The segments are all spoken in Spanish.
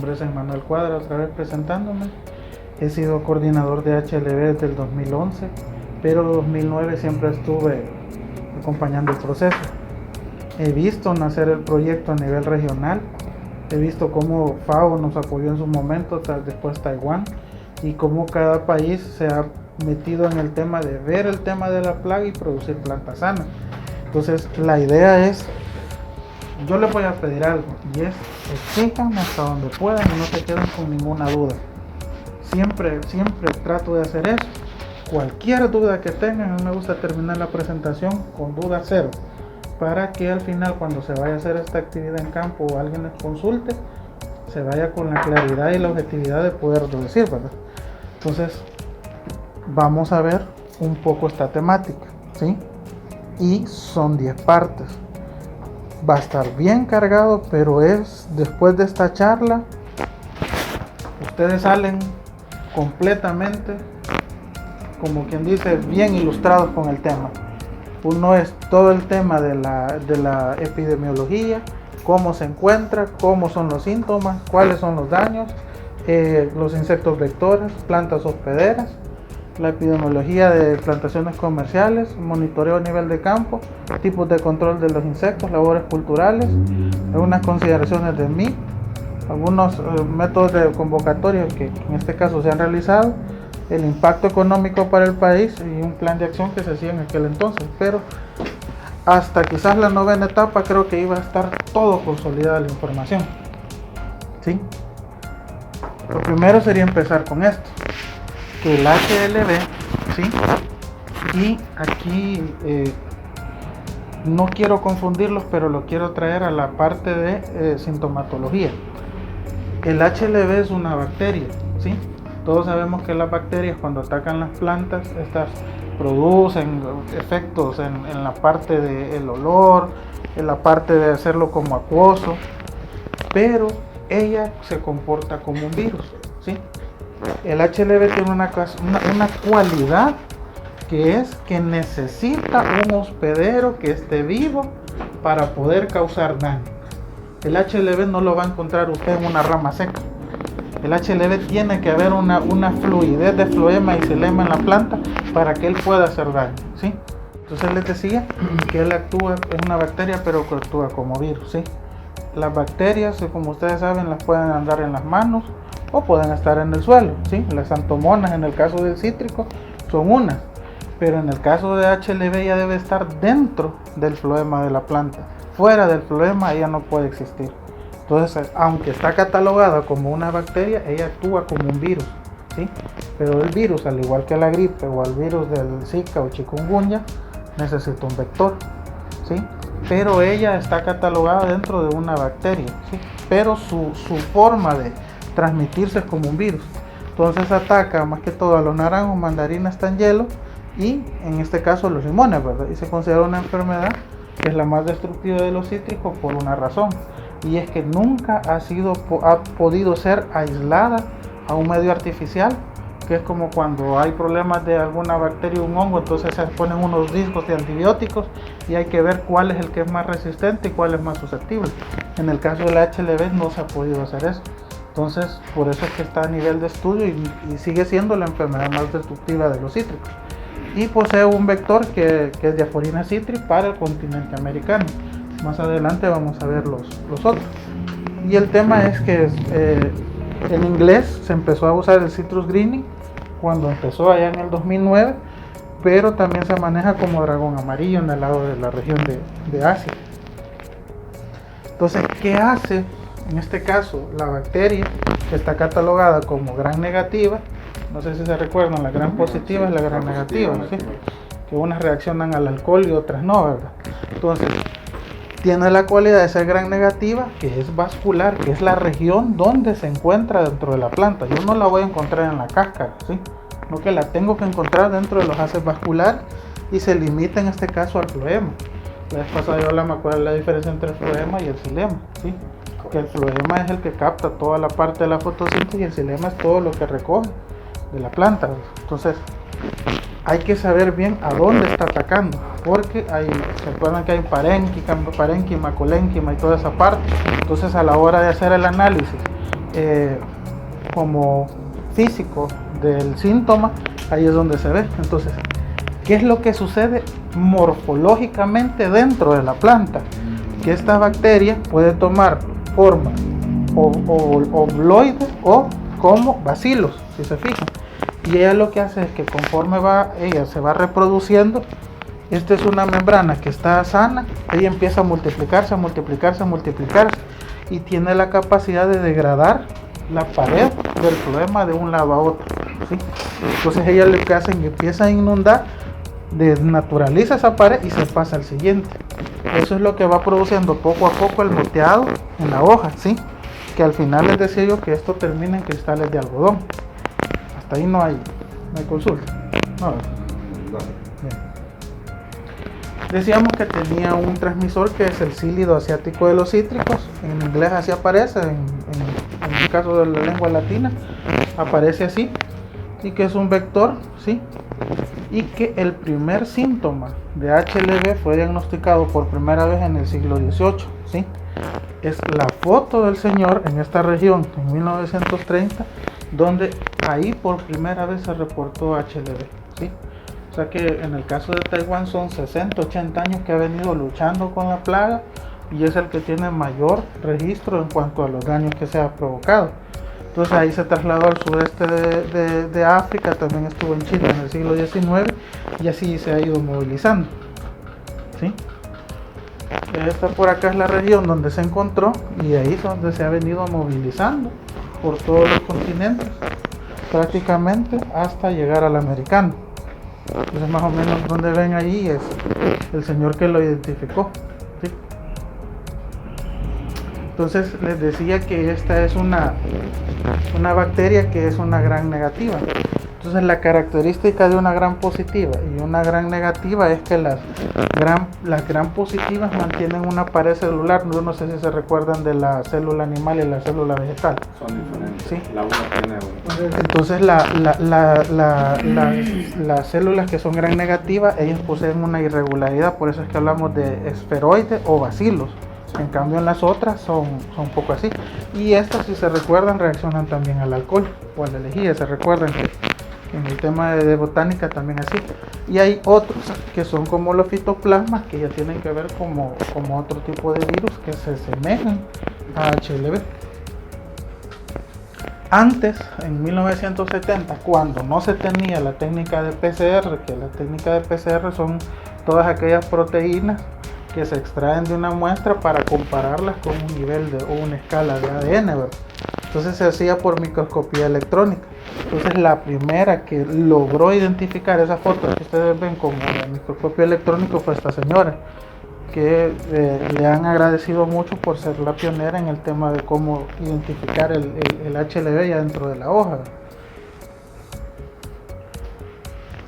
nombre es Emmanuel Cuadra, otra vez presentándome. He sido coordinador de HLB desde el 2011, pero en 2009 siempre estuve acompañando el proceso. He visto nacer el proyecto a nivel regional, he visto cómo FAO nos apoyó en su momento, después Taiwán, y cómo cada país se ha metido en el tema de ver el tema de la plaga y producir plantas sanas. Entonces la idea es, yo les voy a pedir algo, y es exijan hasta donde puedan y no se queden con ninguna duda. Siempre trato de hacer eso. Cualquier duda que tengan, a mí me gusta terminar la presentación con duda cero, para que al final, cuando se vaya a hacer esta actividad en campo o alguien les consulte, se vaya con la claridad y la objetividad de poderlo decir, ¿verdad? Entonces vamos a ver un poco esta temática, ¿sí? Y son 10 partes. Va a estar bien cargado, pero es después de esta charla, ustedes salen completamente, como quien dice, bien ilustrados con el tema. Uno es todo el tema de la epidemiología, cómo se encuentra, cómo son los síntomas, cuáles son los daños, los insectos vectores, plantas hospederas, la epidemiología de plantaciones comerciales, monitoreo a nivel de campo, tipos de control de los insectos, labores culturales, algunas consideraciones de mí, algunos métodos de convocatoria que en este caso se han realizado, el impacto económico para el país y un plan de acción que se hacía en aquel entonces, pero hasta quizás la 9ª etapa creo que iba a estar todo consolidada la información, ¿sí? Lo primero sería empezar con esto, que el HLB, ¿sí? Y aquí no quiero confundirlos, pero lo quiero traer a la parte de sintomatología. El HLB es una bacteria, ¿sí? Todos sabemos que las bacterias, cuando atacan las plantas, estas producen efectos en la parte del olor, en la parte de hacerlo como acuoso, pero ella se comporta como un virus, ¿sí? El HLB tiene una cualidad, que es que necesita un hospedero que esté vivo para poder causar daño. El HLB no lo va a encontrar usted en una rama seca. El HLB tiene que haber una fluidez de floema y xilema en la planta para que él pueda hacer daño, ¿sí? Entonces les decía que él actúa, es una bacteria, pero que actúa como virus, ¿sí? Las bacterias, como ustedes saben, las pueden andar en las manos o pueden estar en el suelo, ¿sí? Las xanthomonas, en el caso del cítrico, son unas, pero en el caso de HLB ya debe estar dentro del floema de la planta. Fuera del floema ella no puede existir. Entonces, aunque está catalogada como una bacteria, ella actúa como un virus, ¿sí? Pero el virus, al igual que la gripe o el virus del Zika o chikungunya, necesita un vector, ¿sí? Pero ella está catalogada dentro de una bacteria, ¿sí? Pero su forma de transmitirse es como un virus. Entonces ataca más que todo a los naranjos, mandarinas, tangelos y en este caso los limones, ¿verdad? Y se considera una enfermedad que es la más destructiva de los cítricos por una razón, y es que nunca ha podido ser aislada a un medio artificial, que es como cuando hay problemas de alguna bacteria o un hongo, entonces se ponen unos discos de antibióticos y hay que ver cuál es el que es más resistente y cuál es más susceptible. En el caso de la HLB no se ha podido hacer eso, entonces por eso es que está a nivel de estudio y sigue siendo la enfermedad más destructiva de los cítricos, y posee un vector que es Diaforina citri para el continente americano. Más adelante vamos a ver los otros. Y el tema es que en inglés se empezó a usar el citrus greening cuando empezó allá en el 2009, pero también se maneja como dragón amarillo en el lado de la región de Asia. Entonces, ¿qué hace en este caso la bacteria que está catalogada como gram negativa? No sé si se recuerdan, la gram positiva es la gram negativa, ¿sí? Que unas reaccionan al alcohol y otras no, ¿verdad? Entonces, tiene la cualidad de ser gram negativa, que es vascular, que es la región donde se encuentra dentro de la planta. Yo no la voy a encontrar en la cáscara, ¿sí? No, que la tengo que encontrar dentro de los haces vasculares y se limita en este caso al floema. La vez pasada yo hablaba cuál es la diferencia entre el floema y el xilema, ¿sí? Que el floema es el que capta toda la parte de la fotosíntesis y el xilema es todo lo que recoge de la planta. Entonces hay que saber bien a dónde está atacando, porque se acuerdan que hay parénquima, colénquima y toda esa parte. Entonces a la hora de hacer el análisis como físico del síntoma, ahí es donde se ve. Entonces, ¿qué es lo que sucede morfológicamente dentro de la planta? Que esta bacteria puede tomar forma obloide o como bacilos, si se fijan. Y ella lo que hace es que conforme ella se va reproduciendo, esta es una membrana que está sana, ella empieza a multiplicarse, y tiene la capacidad de degradar la pared del flema de un lado a otro, ¿sí? Entonces ella lo que hace es que empieza a inundar, desnaturaliza esa pared y se pasa al siguiente. Eso es lo que va produciendo poco a poco el moteado en la hoja, ¿sí? Que al final les decía yo que esto termina en cristales de algodón. Hasta ahí no hay consulta. No. Bien. Decíamos que tenía un transmisor que es el sílido asiático de los cítricos. En inglés así aparece, en el caso de la lengua latina aparece así, y que es un vector, ¿sí? Y que el primer síntoma de HLV fue diagnosticado por primera vez en el siglo XVIII, ¿sí? Es la foto del señor en esta región en 1930, donde ahí por primera vez se reportó HLV, ¿sí? O sea que en el caso de Taiwán son 60, 80 años que ha venido luchando con la plaga y es el que tiene mayor registro en cuanto a los daños que se ha provocado. Entonces ahí se trasladó al sudeste de África, también estuvo en Chile en el siglo XIX y así se ha ido movilizando, ¿sí? Esta por acá es la región donde se encontró y ahí es donde se ha venido movilizando por todos los continentes, prácticamente hasta llegar al americano. Entonces más o menos donde ven ahí es el señor que lo identificó, ¿sí? Entonces les decía que esta es una bacteria que es una gran negativa. Entonces la característica de una gran positiva y una gran negativa es que las gran positivas mantienen una pared celular. No sé si se recuerdan de la célula animal y la célula vegetal. Son diferentes. ¿Sí? La una tiene Entonces las células que son gran negativas, ellas poseen una irregularidad, por eso es que hablamos de esferoides o bacilos. En cambio en las otras son un poco así. Y estas, si se recuerdan, reaccionan también al alcohol o a la lejía. Se recuerdan que en el tema de botánica también así. Y hay otros que son como los fitoplasmas, que ya tienen que ver como otro tipo de virus que se asemejan a HLV. Antes, en 1970, cuando no se tenía la técnica de PCR, que la técnica de PCR son todas aquellas proteínas que se extraen de una muestra para compararlas con un nivel o una escala de ADN, ¿verdad? Entonces se hacía por microscopía electrónica. Entonces la primera que logró identificar esa foto que ustedes ven como el microscopio electrónico fue esta señora, que le han agradecido mucho por ser la pionera en el tema de cómo identificar el HLV ya dentro de la hoja.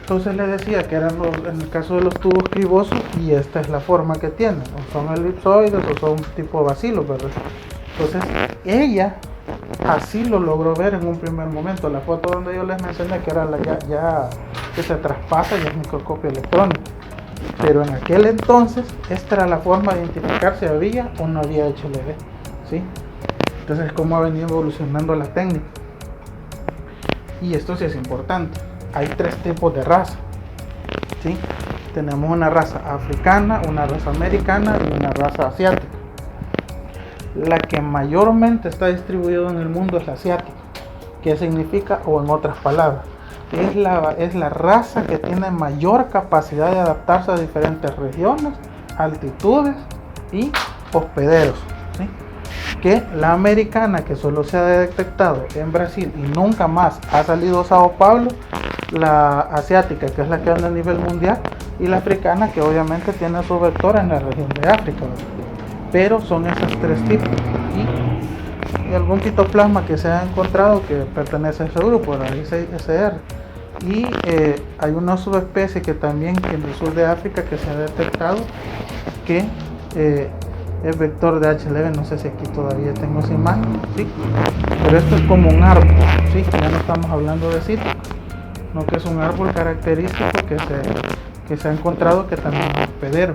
Entonces les decía que eran en el caso de los tubos cribosos, y esta es la forma que tienen, o son elipsoides o son tipo bacilos, ¿verdad? Entonces ella así lo logró ver en un primer momento. La foto donde yo les mencioné que era ya que se traspasa y es microscopio electrónico, pero en aquel entonces esta era la forma de identificar si había o no había HLV, ¿sí? Entonces cómo ha venido evolucionando la técnica. Y esto sí es importante. Hay tres tipos de raza, ¿sí? Tenemos una raza africana, una raza americana y una raza asiática. La que mayormente está distribuida en el mundo es la asiática. ¿Qué significa? O en otras palabras, es la raza que tiene mayor capacidad de adaptarse a diferentes regiones, altitudes y hospederos, ¿sí? Que la americana, que solo se ha detectado en Brasil y nunca más ha salido a Sao Paulo, la asiática, que es la que anda a nivel mundial, y la africana, que obviamente tiene su vector en la región de África, ¿verdad? Pero son esos tres tipos, y algún fitoplasma que se ha encontrado que pertenece a ese grupo, la ICR. Y hay una subespecie que también en el sur de África que se ha detectado que es vector de HLV. No sé si aquí todavía tengo esa imagen, ¿sí? Pero esto es como un árbol, ¿sí? Ya no estamos hablando de cítricos, no, que es un árbol característico que se ha encontrado que también es hospedero.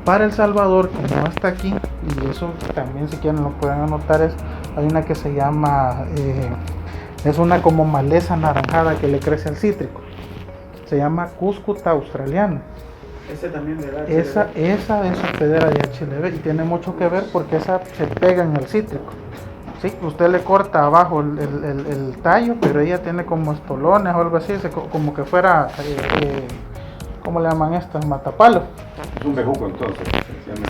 Para El Salvador, que no está aquí, y eso también si quieren lo pueden anotar, es Hay una que se llama, es una como maleza anaranjada que le crece al cítrico. Se llama Cuscuta australiana. Ese también le da. Esa es hospedera de HLB y tiene mucho que ver porque esa se pega en el cítrico. Sí, usted le corta abajo el tallo, pero ella tiene como estolones o algo así, como que fuera, ¿cómo le llaman estas? Matapalos. Es un bejuco entonces.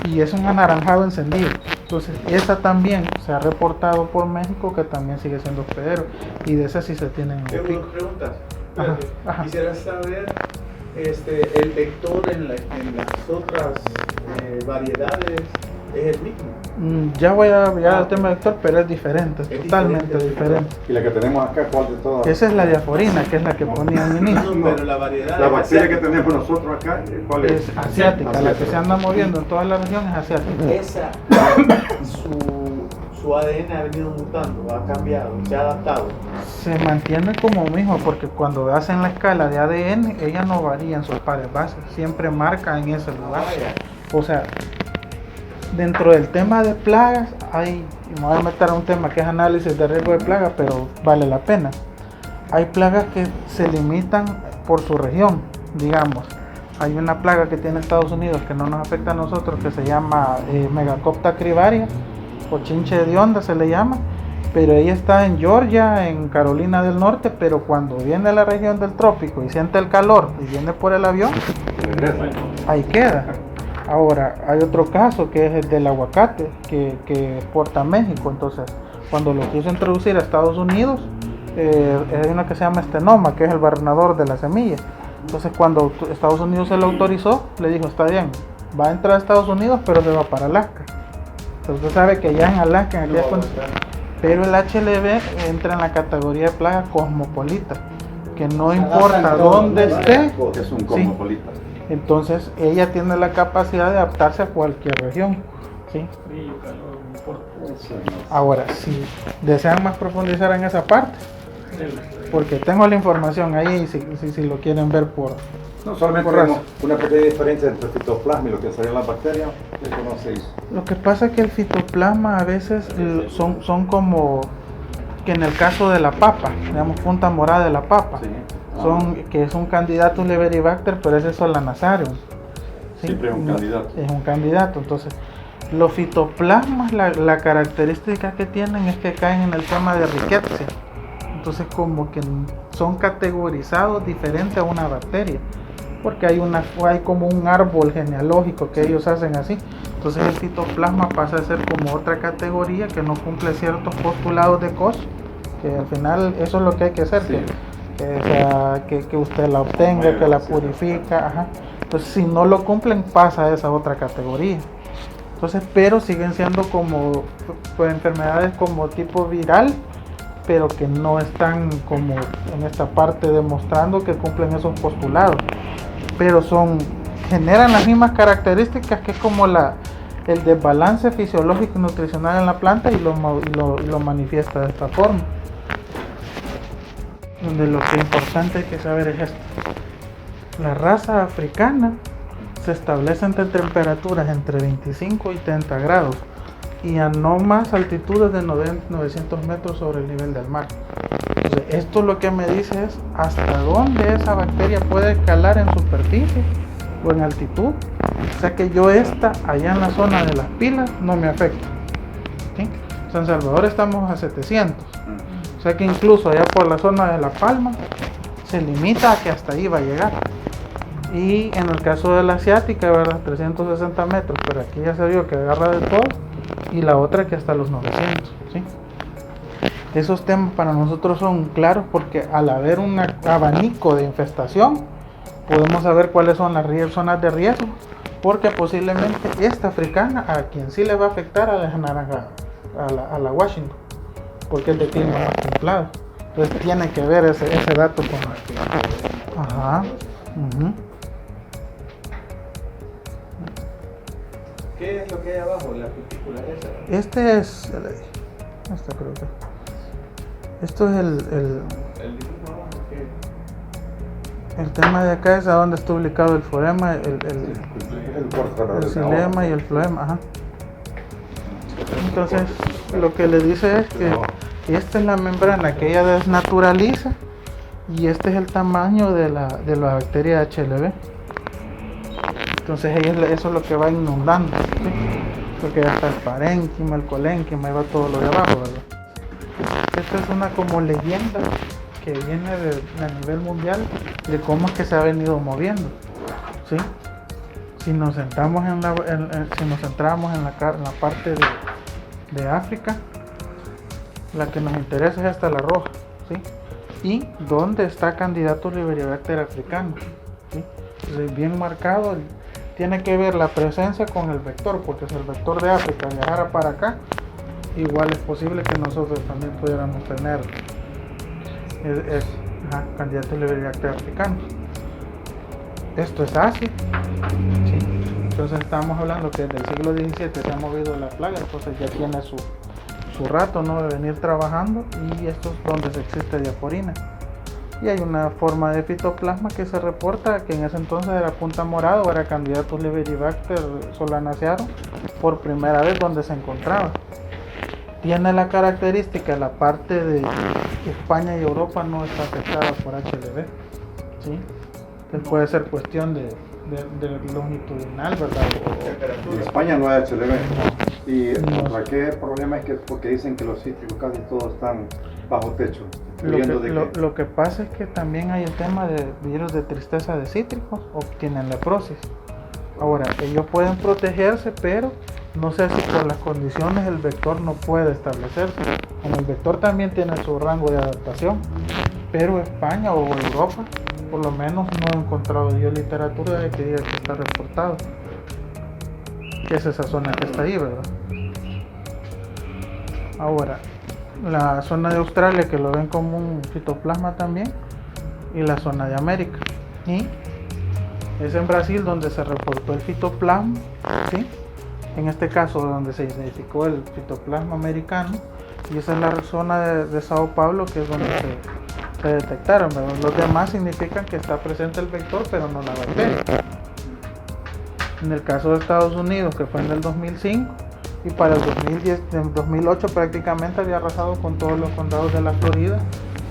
Y es un anaranjado encendido. Entonces, esa también se ha reportado por México que también sigue siendo hospedero. Y de esa sí se tienen en Tengo Pico. dos preguntas. Ajá, ajá. Quisiera saber el vector en las otras variedades es el mismo. Ya voy a llegar al tema vector, pero es diferente, es totalmente diferente. Y la que tenemos acá, ¿cuál de todas? Esa es la diaforina, que es la que ponía al inicio. No, pero la variedad La es bacteria que asiática. tenemos nosotros acá, ¿cuál es? Es asiática, la que se anda moviendo en toda la región es asiática. Esa, su ADN ha venido mutando, ha cambiado, se ha adaptado. Se mantiene como mismo porque cuando hacen la escala de ADN, ella no varía en sus pares bases, siempre marca en ese lugar. O sea, dentro del tema de plagas, me voy a meter a un tema que es análisis de riesgo de plagas, pero vale la pena. Hay plagas que se limitan por su región, digamos. Hay una plaga que tiene Estados Unidos que no nos afecta a nosotros, que se llama Megacopta crivaria, o chinche de onda se le llama, pero ella está en Georgia, en Carolina del Norte, pero cuando viene a la región del trópico y siente el calor y viene por el avión, ahí queda. Ahora, hay otro caso que es el del aguacate que exporta a México. Entonces, cuando lo quiso introducir a Estados Unidos, hay una que se llama estenoma, que es el barrenador de la semilla. Entonces, cuando Estados Unidos se lo autorizó, le dijo, está bien, va a entrar a Estados Unidos, pero se va para Alaska. Entonces, usted sabe que ya en Alaska, en aquellas condiciones, pero el HLB entra en la categoría de plaga cosmopolita, que no importa dónde esté, Es un cosmopolita. entonces ella tiene la capacidad de adaptarse a cualquier región, ¿sí? Ahora, si desean más profundizar en esa parte, porque tengo la información ahí, si lo quieren ver por... No, solamente Por tenemos una pequeña diferencia entre fitoplasma y lo que serían las bacterias, eso no se hizo. Lo que pasa es que el fitoplasma a veces son como que en el caso de la papa, digamos punta morada de la papa, Sí. que es un candidato Leberibacter, pero ese es Solanasarium. ¿Sí? Siempre es un candidato. Es un candidato. Entonces, los fitoplasmas, la característica que tienen es que caen en el tema de Rickettsia. Entonces, como que son categorizados diferente a una bacteria, porque hay como un árbol genealógico que ellos hacen así. Entonces el fitoplasma pasa a ser como otra categoría que no cumple ciertos postulados de Koch, que al final eso es lo que hay que hacer, Sí. que usted la obtenga, que la purifica, ajá. Entonces si no lo cumplen pasa a esa otra categoría. Entonces, pero siguen siendo como pues, enfermedades como tipo viral, pero que no están como en esta parte demostrando que cumplen esos postulados, pero generan las mismas características, que es como el desbalance fisiológico y nutricional en la planta, y lo manifiesta de esta forma. Donde lo que es importante hay que saber es esto: la raza africana se establece entre temperaturas entre 25 y 30 grados y a no más altitudes de 900 metros sobre el nivel del mar. Entonces, esto lo que me dice es hasta dónde esa bacteria puede escalar en superficie o en altitud. O sea que allá en la zona de las pilas no me afecta. ¿Sí? San Salvador estamos a 700. O sea que incluso allá por la zona de La Palma se limita a que hasta ahí va a llegar. Y en el caso de la asiática, ¿verdad? 360 metros, pero aquí ya se vio que agarra de todo. Y la otra que hasta los 900, ¿sí? Esos temas para nosotros son claros porque al haber un abanico de infestación, podemos saber cuáles son las zonas de riesgo, porque posiblemente esta africana a quien sí le va a afectar a la naranja, a la Washington, porque es de clima más templado. Entonces tiene que ver ese dato con... Ajá. ¿Qué es lo que hay abajo? La cutícula esa. Esta creo que. Esto es El dibujo abajo que. el tema de acá es a donde está ubicado el florema, el xilema y el floema, ajá. Entonces, lo que le dice es que esta es la membrana que ella desnaturaliza y este es el tamaño de la bacteria HLV. Entonces eso es lo que va inundando, ¿sí? Porque ya está el parénquima, el colénquima, y va todo lo de abajo, ¿verdad? Esta es una como leyenda que viene a nivel mundial de cómo es que se ha venido moviendo, ¿sí? Si nos centramos en la parte de África, la que nos interesa es esta, la roja, ¿sí? Y dónde está candidato Liberibacter africano, ¿sí? Entonces, bien marcado, tiene que ver la presencia con el vector, porque si el vector de África viajara para acá, igual es posible que nosotros también pudiéramos tener candidato Liberibacter africano. Esto es Asia, ¿sí? Entonces estamos hablando que desde el siglo XVII se ha movido la plaga, entonces ya tiene su rato, ¿no?, de venir trabajando, y esto es donde se existe diaforina. Y hay una forma de fitoplasma que se reporta que en ese entonces era punta morada o era candidato Liberibacter solanacearum por primera vez donde se encontraba. Tiene la característica, la parte de España y Europa no está afectada por HLV, ¿sí? Entonces puede ser cuestión de longitudinal, ¿verdad? En España no hay HLV. ¿Y contra qué problema es que porque dicen que los cítricos casi todos están bajo techo? Lo que pasa es que también hay el tema de virus de tristeza de cítricos, obtienen leprosis. Ahora, ellos pueden protegerse, pero no sé si por las condiciones el vector no puede establecerse. Como el vector también tiene su rango de adaptación, pero España o Europa, por lo menos no he encontrado yo literatura de que diga que está reportado, que es esa zona que está ahí, ¿verdad? Ahora, la zona de Australia, que lo ven como un fitoplasma también, y la zona de América, y es en Brasil donde se reportó el fitoplasma, ¿sí? En este caso donde se identificó el fitoplasma americano, y esa es la zona de Sao Paulo, que es donde se detectaron, ¿verdad? Los demás significan que está presente el vector, pero no la bacteria. En el caso de Estados Unidos, que fue en el 2005, y para el 2010, en 2008 prácticamente había arrasado con todos los condados de la Florida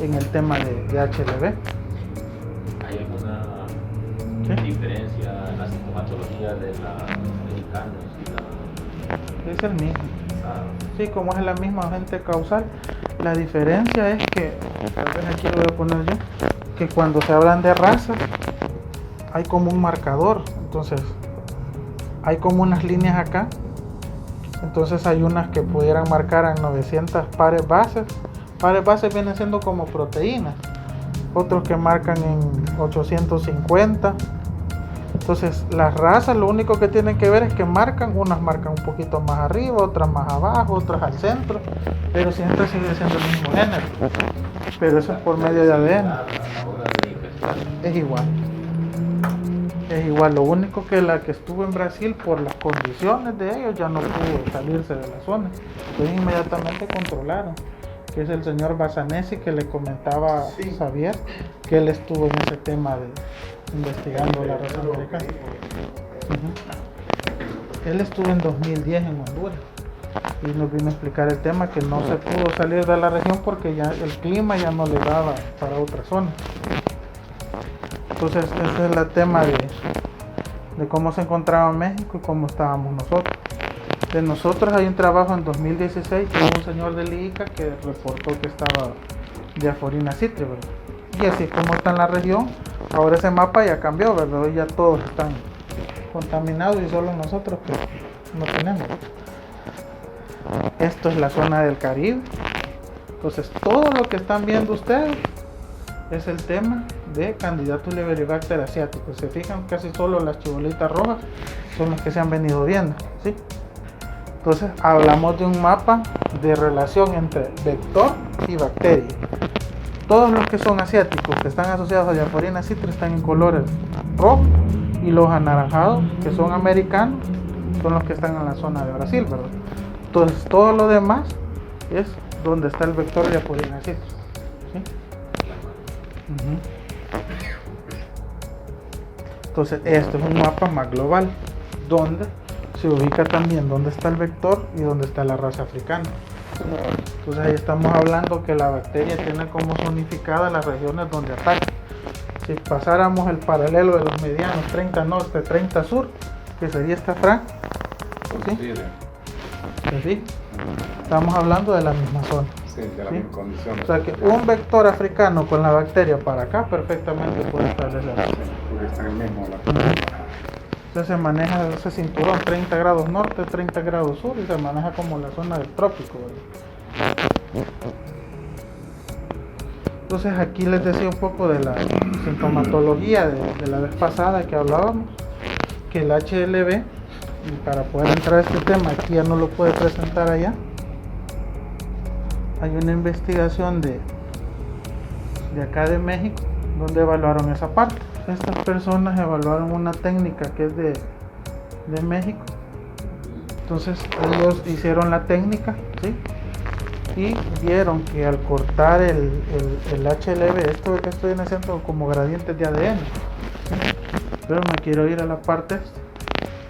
en el tema de HLV. ¿Hay alguna diferencia en la sintomatología de los americanos y la... Es el mismo. Sí, como es la misma agente causal, la diferencia es que, tal vez aquí lo voy a poner yo, que cuando se hablan de razas hay como un marcador, entonces hay como unas líneas acá. Entonces hay unas que pudieran marcar en 900 pares bases. Pares bases vienen siendo como proteínas. Otros que marcan en 850. Entonces las razas lo único que tienen que ver es que marcan. Unas marcan un poquito más arriba, otras más abajo, otras al centro. Pero siempre sigue siendo el mismo género. Pero eso es por medio de ADN. Es igual. Es igual, lo único que la que estuvo en Brasil por las condiciones de ellos ya no pudo salirse de la zona. Entonces inmediatamente controlaron, que es el señor Basanesi que le comentaba Xavier, que él estuvo en ese tema de investigando la raza americana. Él estuvo en 2010 en Honduras y nos vino a explicar el tema, que no se pudo salir de la región porque ya el clima ya no le daba para otra zona. Entonces ese es el tema de cómo se encontraba México y cómo estábamos nosotros. De nosotros hay un trabajo en 2016 que hubo un señor del IICA que reportó que estaba diaforina citri, ¿verdad? Y así como está en la región, ahora ese mapa ya cambió, ¿verdad? Hoy ya todos están contaminados y solo nosotros que no tenemos. Esto es la zona del Caribe. Entonces todo lo que están viendo ustedes es el tema de candidatos Liberibacter asiáticos. Se fijan, casi solo las chibolitas rojas son las que se han venido viendo, ¿sí? Entonces hablamos de un mapa de relación entre vector y bacteria. Todos los que son asiáticos que están asociados a diaforina citri están en colores rojos, y los anaranjados que son americanos son los que están en la zona de Brasil, ¿verdad? Entonces todo lo demás es donde está el vector diaforina citri, ¿sí? Entonces esto es un mapa más global donde se ubica también dónde está el vector y dónde está la raza africana. Entonces ahí estamos hablando que la bacteria tiene como zonificadas las regiones donde ataca. Si pasáramos el paralelo de los medianos 30 norte, 30 sur, que sería esta franja, ¿sí? Pues sí, estamos hablando de la misma zona. Sí, de la ¿sí? misma condición. O sea que un vector africano con la bacteria para acá perfectamente puede establecerse. Porque está en el mismo. Entonces se maneja ese cinturón 30 grados norte, 30 grados sur y se maneja como la zona del trópico, ¿verdad? Entonces aquí les decía un poco de la sintomatología de la vez pasada que hablábamos, que el HLV, y para poder entrar a este tema, aquí ya no lo puede presentar allá. Hay una investigación de acá de México donde evaluaron esa parte. Estas personas evaluaron una técnica que es de México. Entonces ellos hicieron la técnica, ¿sí? Y vieron que al cortar el HLV, esto viene siendo como gradientes de ADN, ¿sí? Pero me quiero ir a la parte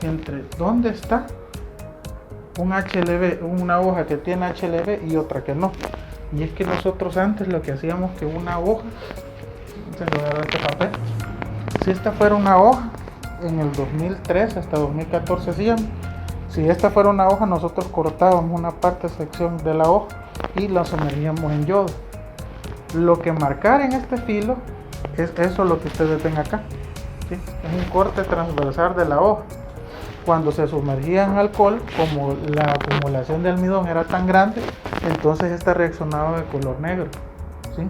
entre dónde está un HLV, una hoja que tiene HLV y otra que no. Y es que nosotros antes lo que hacíamos que una hoja, se lo voy a dar este papel, si esta fuera una hoja en el 2003 hasta 2014 hacíamos, si esta fuera una hoja nosotros cortábamos una parte sección de la hoja y la sumergíamos en yodo. Lo que marcara en este filo es eso lo que ustedes ven acá, ¿sí? Es un corte transversal de la hoja. Cuando se sumergía en alcohol, como la acumulación de almidón era tan grande, entonces esta reaccionaba de color negro, ¿sí?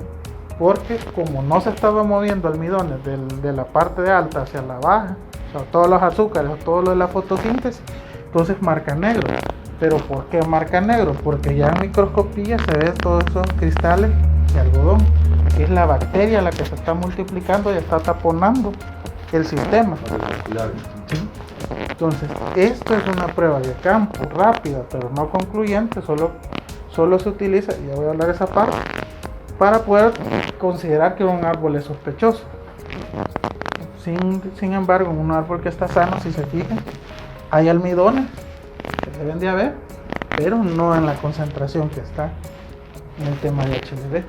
Porque como no se estaba moviendo almidones de la parte alta hacia la baja, o sea, todos los azúcares o todo lo de la fotosíntesis, entonces marca negro. ¿Pero por qué marca negro? Porque ya en microscopía se ve todos esos cristales de algodón, que es la bacteria la que se está multiplicando y está taponando el sistema. ¿Sí? Entonces, esto es una prueba de campo rápida, pero no concluyente, solo se utiliza, y ya voy a hablar de esa parte, para poder considerar que un árbol es sospechoso. Sin embargo, en un árbol que está sano, si se fijan, hay almidones que se deben de haber, pero no en la concentración que está en el tema de HLV.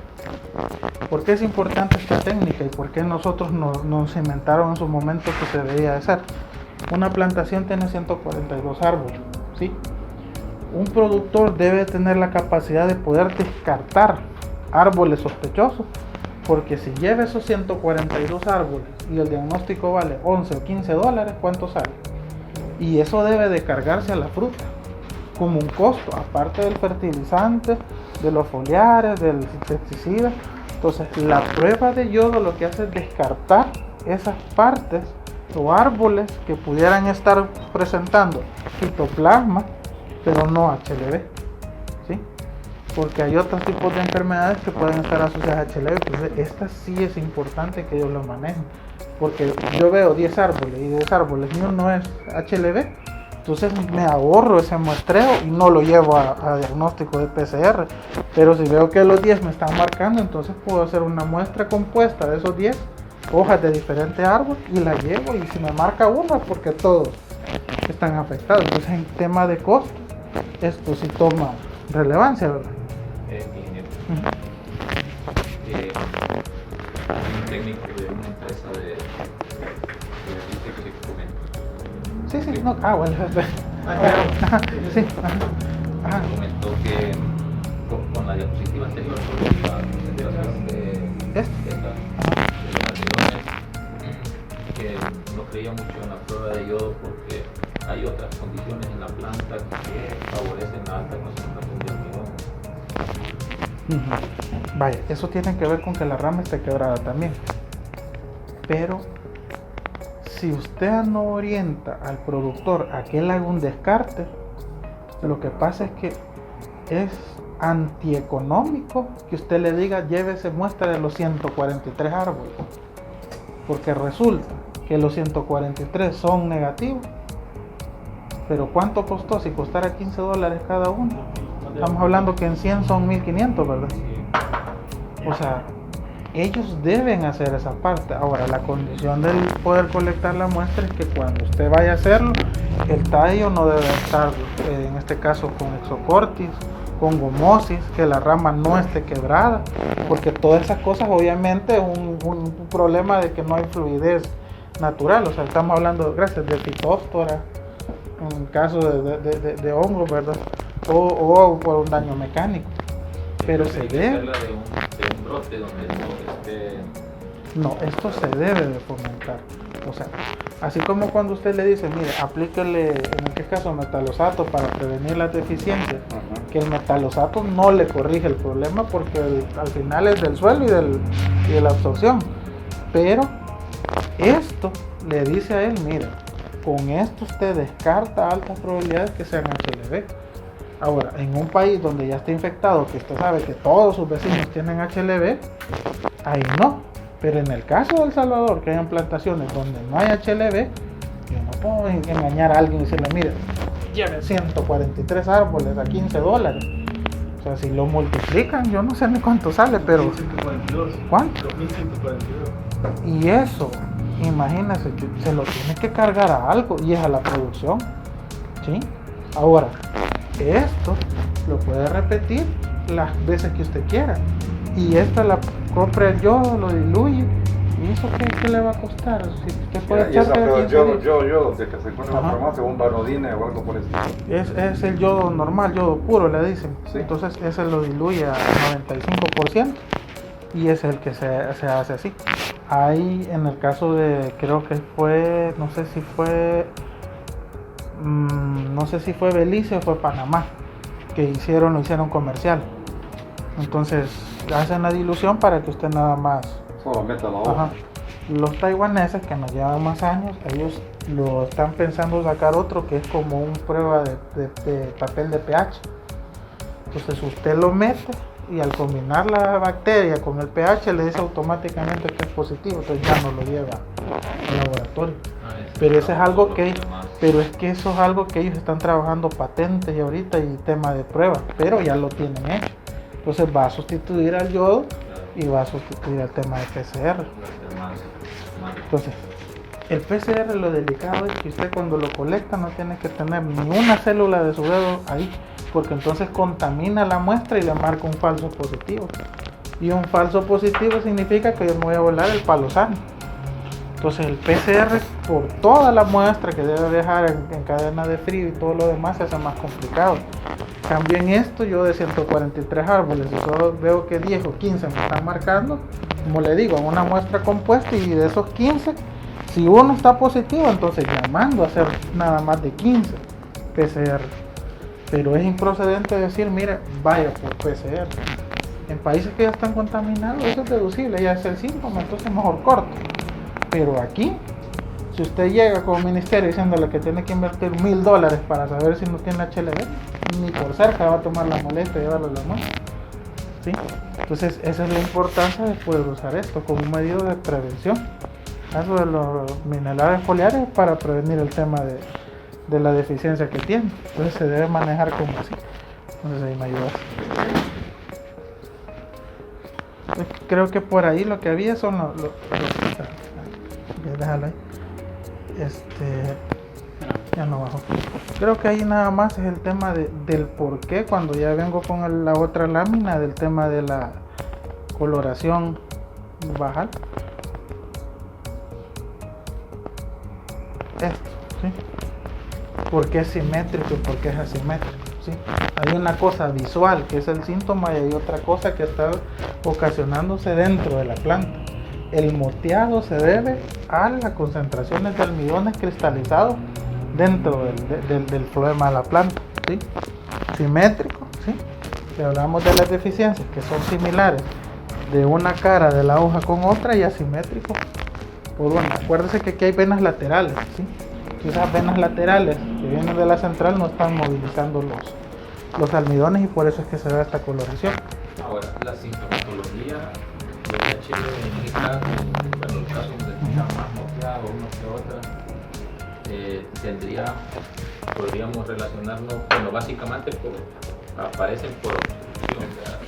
¿Por qué es importante esta técnica y por qué nosotros nos inventaron en su momento que se debía hacer? Una plantación tiene 142 árboles, ¿sí? Un productor debe tener la capacidad de poder descartar árboles sospechosos, porque si lleva esos 142 árboles y el diagnóstico vale 11 o 15 dólares, ¿cuánto sale? Y eso debe de cargarse a la fruta como un costo, aparte del fertilizante, de los foliares, del insecticida. Entonces la prueba de yodo lo que hace es descartar esas partes o árboles que pudieran estar presentando fitoplasma, pero no HLV, ¿sí? Porque hay otros tipos de enfermedades que pueden estar asociadas a HLV. Entonces esta sí es importante que ellos lo manejen, porque yo veo 10 árboles y 10 árboles y uno es HLV, entonces me ahorro ese muestreo y no lo llevo a diagnóstico de PCR. Pero si veo que los 10 me están marcando, entonces puedo hacer una muestra compuesta de esos 10 hojas de diferentes árboles y la llevo, y si me marca una porque todos están afectados. Entonces en tema de costo esto sí toma relevancia, ¿verdad? Un técnico de una empresa de Sí, no, bueno, sí, ajá. Comentó que con la diapositiva anterior sobre la concentración de que no creía mucho en la prueba de yodo porque hay otras condiciones en la planta que favorecen la alta concentración de almidón. Vaya, eso tiene que ver con que la rama esté quebrada también. Pero si usted no orienta al productor a que él haga un descarte, lo que pasa es que es antieconómico que usted le diga llévese muestra de los 143 árboles, porque resulta que los 143 son negativos. Pero ¿cuánto costó? Si costara 15 dólares cada uno, estamos hablando que en 100 son 1500, ¿verdad? O sea, ellos deben hacer esa parte. Ahora, la condición del poder colectar la muestra es que cuando usted vaya a hacerlo, el tallo no debe estar, en este caso, con exocortis, con gomosis, que la rama no esté quebrada, porque todas esas cosas obviamente es un problema de que no hay fluidez natural. O sea, estamos hablando, gracias, de fitóftora, en caso de hongos, ¿verdad? O por un daño mecánico. Pero se debe. De un brote donde no esté. No, esto se debe de fomentar. O sea, así como cuando usted le dice, mire, aplíquele, en este caso, metalosato para prevenir las deficiencias, que el metalosato no le corrige el problema porque al final es del suelo y de la absorción. Pero esto le dice a él, mire, con esto usted descarta altas probabilidades que sean HLV. Ahora, en un país donde ya está infectado, que usted sabe que todos sus vecinos tienen HLV, ahí no. Pero en el caso de El Salvador, que hay plantaciones donde no hay HLV, yo no puedo engañar a alguien y decirle, mire, lleve 143 árboles a $15. O sea, si lo multiplican, yo no sé ni cuánto sale, pero... 2142. ¿Cuánto? 2142. Y eso, imagínese, se lo tiene que cargar a algo y es a la producción, ¿sí? Ahora, esto lo puede repetir las veces que usted quiera. Y esta la compra el yodo, lo diluye. ¿Y eso qué le va a costar? Si usted puede Y esa, echar pero yodo, yo, de que se encuentra en la farmacia, un Banodine o algo por el estilo. es el yodo normal, yodo puro le dicen. Sí. Entonces ese lo diluye a 95% y ese es el que se hace así. Hay en el caso de, creo que fue, no sé si fue Belice o fue Panamá, que lo hicieron comercial. Entonces hacen la dilución para que usted nada más Solo meta la Ajá. hoja. Los taiwaneses, que nos llevan más años, ellos lo están pensando sacar otro que es como una prueba de papel de pH. Entonces usted lo mete y al combinar la bacteria con el pH le dice automáticamente que es positivo, entonces ya no lo lleva al laboratorio. Pero eso es algo pero es que eso es algo que ellos están trabajando patentes y ahorita y tema de pruebas, pero ya lo tienen hecho. Entonces va a sustituir al yodo y va a sustituir el tema de PCR. Entonces, el PCR, lo delicado es que usted cuando lo colecta no tiene que tener ni una célula de su dedo ahí, porque entonces contamina la muestra y le marca un falso positivo. Y un falso positivo significa que yo me voy a volar el palo sano. Entonces el PCR por toda la muestra que debe dejar en cadena de frío y todo lo demás se hace más complicado. Cambio en esto, yo de 143 árboles, y solo veo que 10 o 15 me están marcando, como le digo, una muestra compuesta, y de esos 15, si uno está positivo, entonces llamando a hacer nada más de 15 PCR. Pero es improcedente decir, mire, vaya por PCR. En países que ya están contaminados, eso es deducible, ya es el síntoma, entonces mejor corto. Pero aquí, si usted llega como ministerio diciéndole que tiene que invertir $1,000 para saber si no tiene HLV, ni por cerca va a tomar la molestia de llevarlo a la mano. ¿Sí? Entonces esa es la importancia de poder usar esto como un medio de prevención. Caso de los minerales foliares para prevenir el tema de la deficiencia que tiene. Entonces se debe manejar como así. Entonces ahí me ayudas. Creo que por ahí lo que había son los déjalo ahí. Ya no bajo. Creo que ahí nada más es el tema del por qué, cuando ya vengo con la otra lámina, del tema de la coloración bajal. Esto, ¿sí? ¿Por qué es simétrico y por qué es asimétrico? ¿Sí? Hay una cosa visual que es el síntoma y hay otra cosa que está ocasionándose dentro de la planta. El moteado se debe a las concentraciones de almidones cristalizados dentro del flema de la planta, ¿sí? Simétrico, ¿sí? Si hablamos de las deficiencias que son similares de una cara de la hoja con otra, y asimétrico por una. Acuérdese que aquí hay venas laterales, ¿sí? Esas venas laterales que vienen de la central no están movilizando los almidones y por eso es que se da esta coloración. Ahora, la sintomatología de HLV en el caso, bueno, los casos donde están más moteados unos que otras, podríamos relacionarnos, bueno, básicamente aparecen por obstrucción.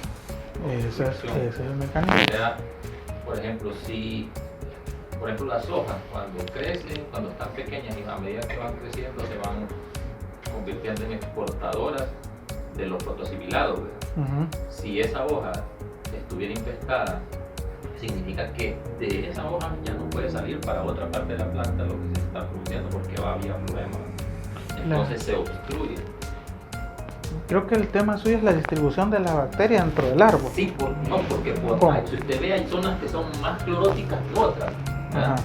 Ese es el mecanismo. O sea, por ejemplo, las hojas cuando crecen, cuando están pequeñas y a medida que van creciendo se van convirtiendo en exportadoras de los fotosibilados, ¿verdad? Si esa hoja estuviera infestada, significa que de esa hoja ya no puede salir para otra parte de la planta lo que se está produciendo porque va a haber problemas. Entonces se obstruye. Creo que el tema suyo es la distribución de la bacteria dentro del árbol. Sí, porque si usted ve, hay zonas que son más cloróticas que otras, ¿verdad?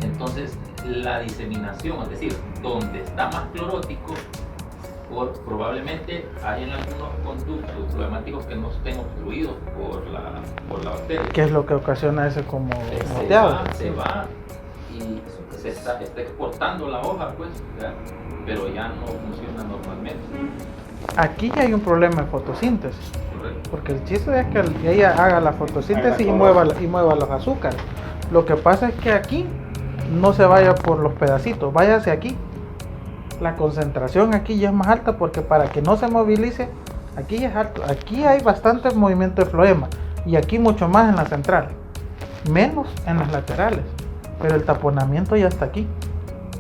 Entonces la diseminación, es decir, donde está más clorótico, probablemente hay en algunos conductos problemáticos que no estén obstruidos por la bacteria. ¿Qué es lo que ocasiona ese como moteado? Se va y se está exportando la hoja, pues, ¿verdad? Pero ya no funciona normalmente. Aquí ya hay un problema de fotosíntesis. Correcto. Porque el chiste es que ella haga la fotosíntesis y mueva los azúcares. Lo que pasa es que aquí no se vaya por los pedacitos, váyase aquí. La concentración aquí ya es más alta porque para que no se movilice, aquí ya es alto. Aquí hay bastante movimiento de floema y aquí mucho más en la central, menos en las laterales. Pero el taponamiento ya está aquí.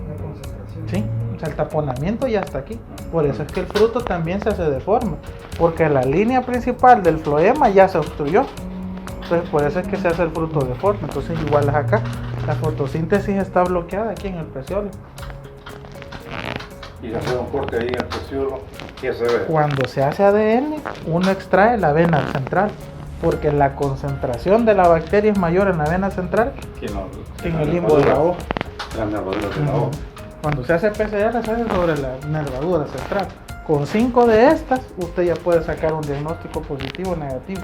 Una concentración. Sí, o sea, el taponamiento ya está aquí. Por eso es que el fruto también se hace deforme, porque la línea principal del floema ya se obstruyó. Entonces por eso es que se hace el fruto deforme. Entonces igual es acá, la fotosíntesis está bloqueada aquí en el peciolo. Y se hace un corte ahí en el peciolo, ¿qué se ve? Cuando se hace ADN, uno extrae la vena central, porque la concentración de la bacteria es mayor en la vena central que en el limbo de la hoja. Las nervaduras de la hoja. Cuando se hace PCR, se hace sobre la nervadura central. Con 5 de estas, usted ya puede sacar un diagnóstico positivo o negativo.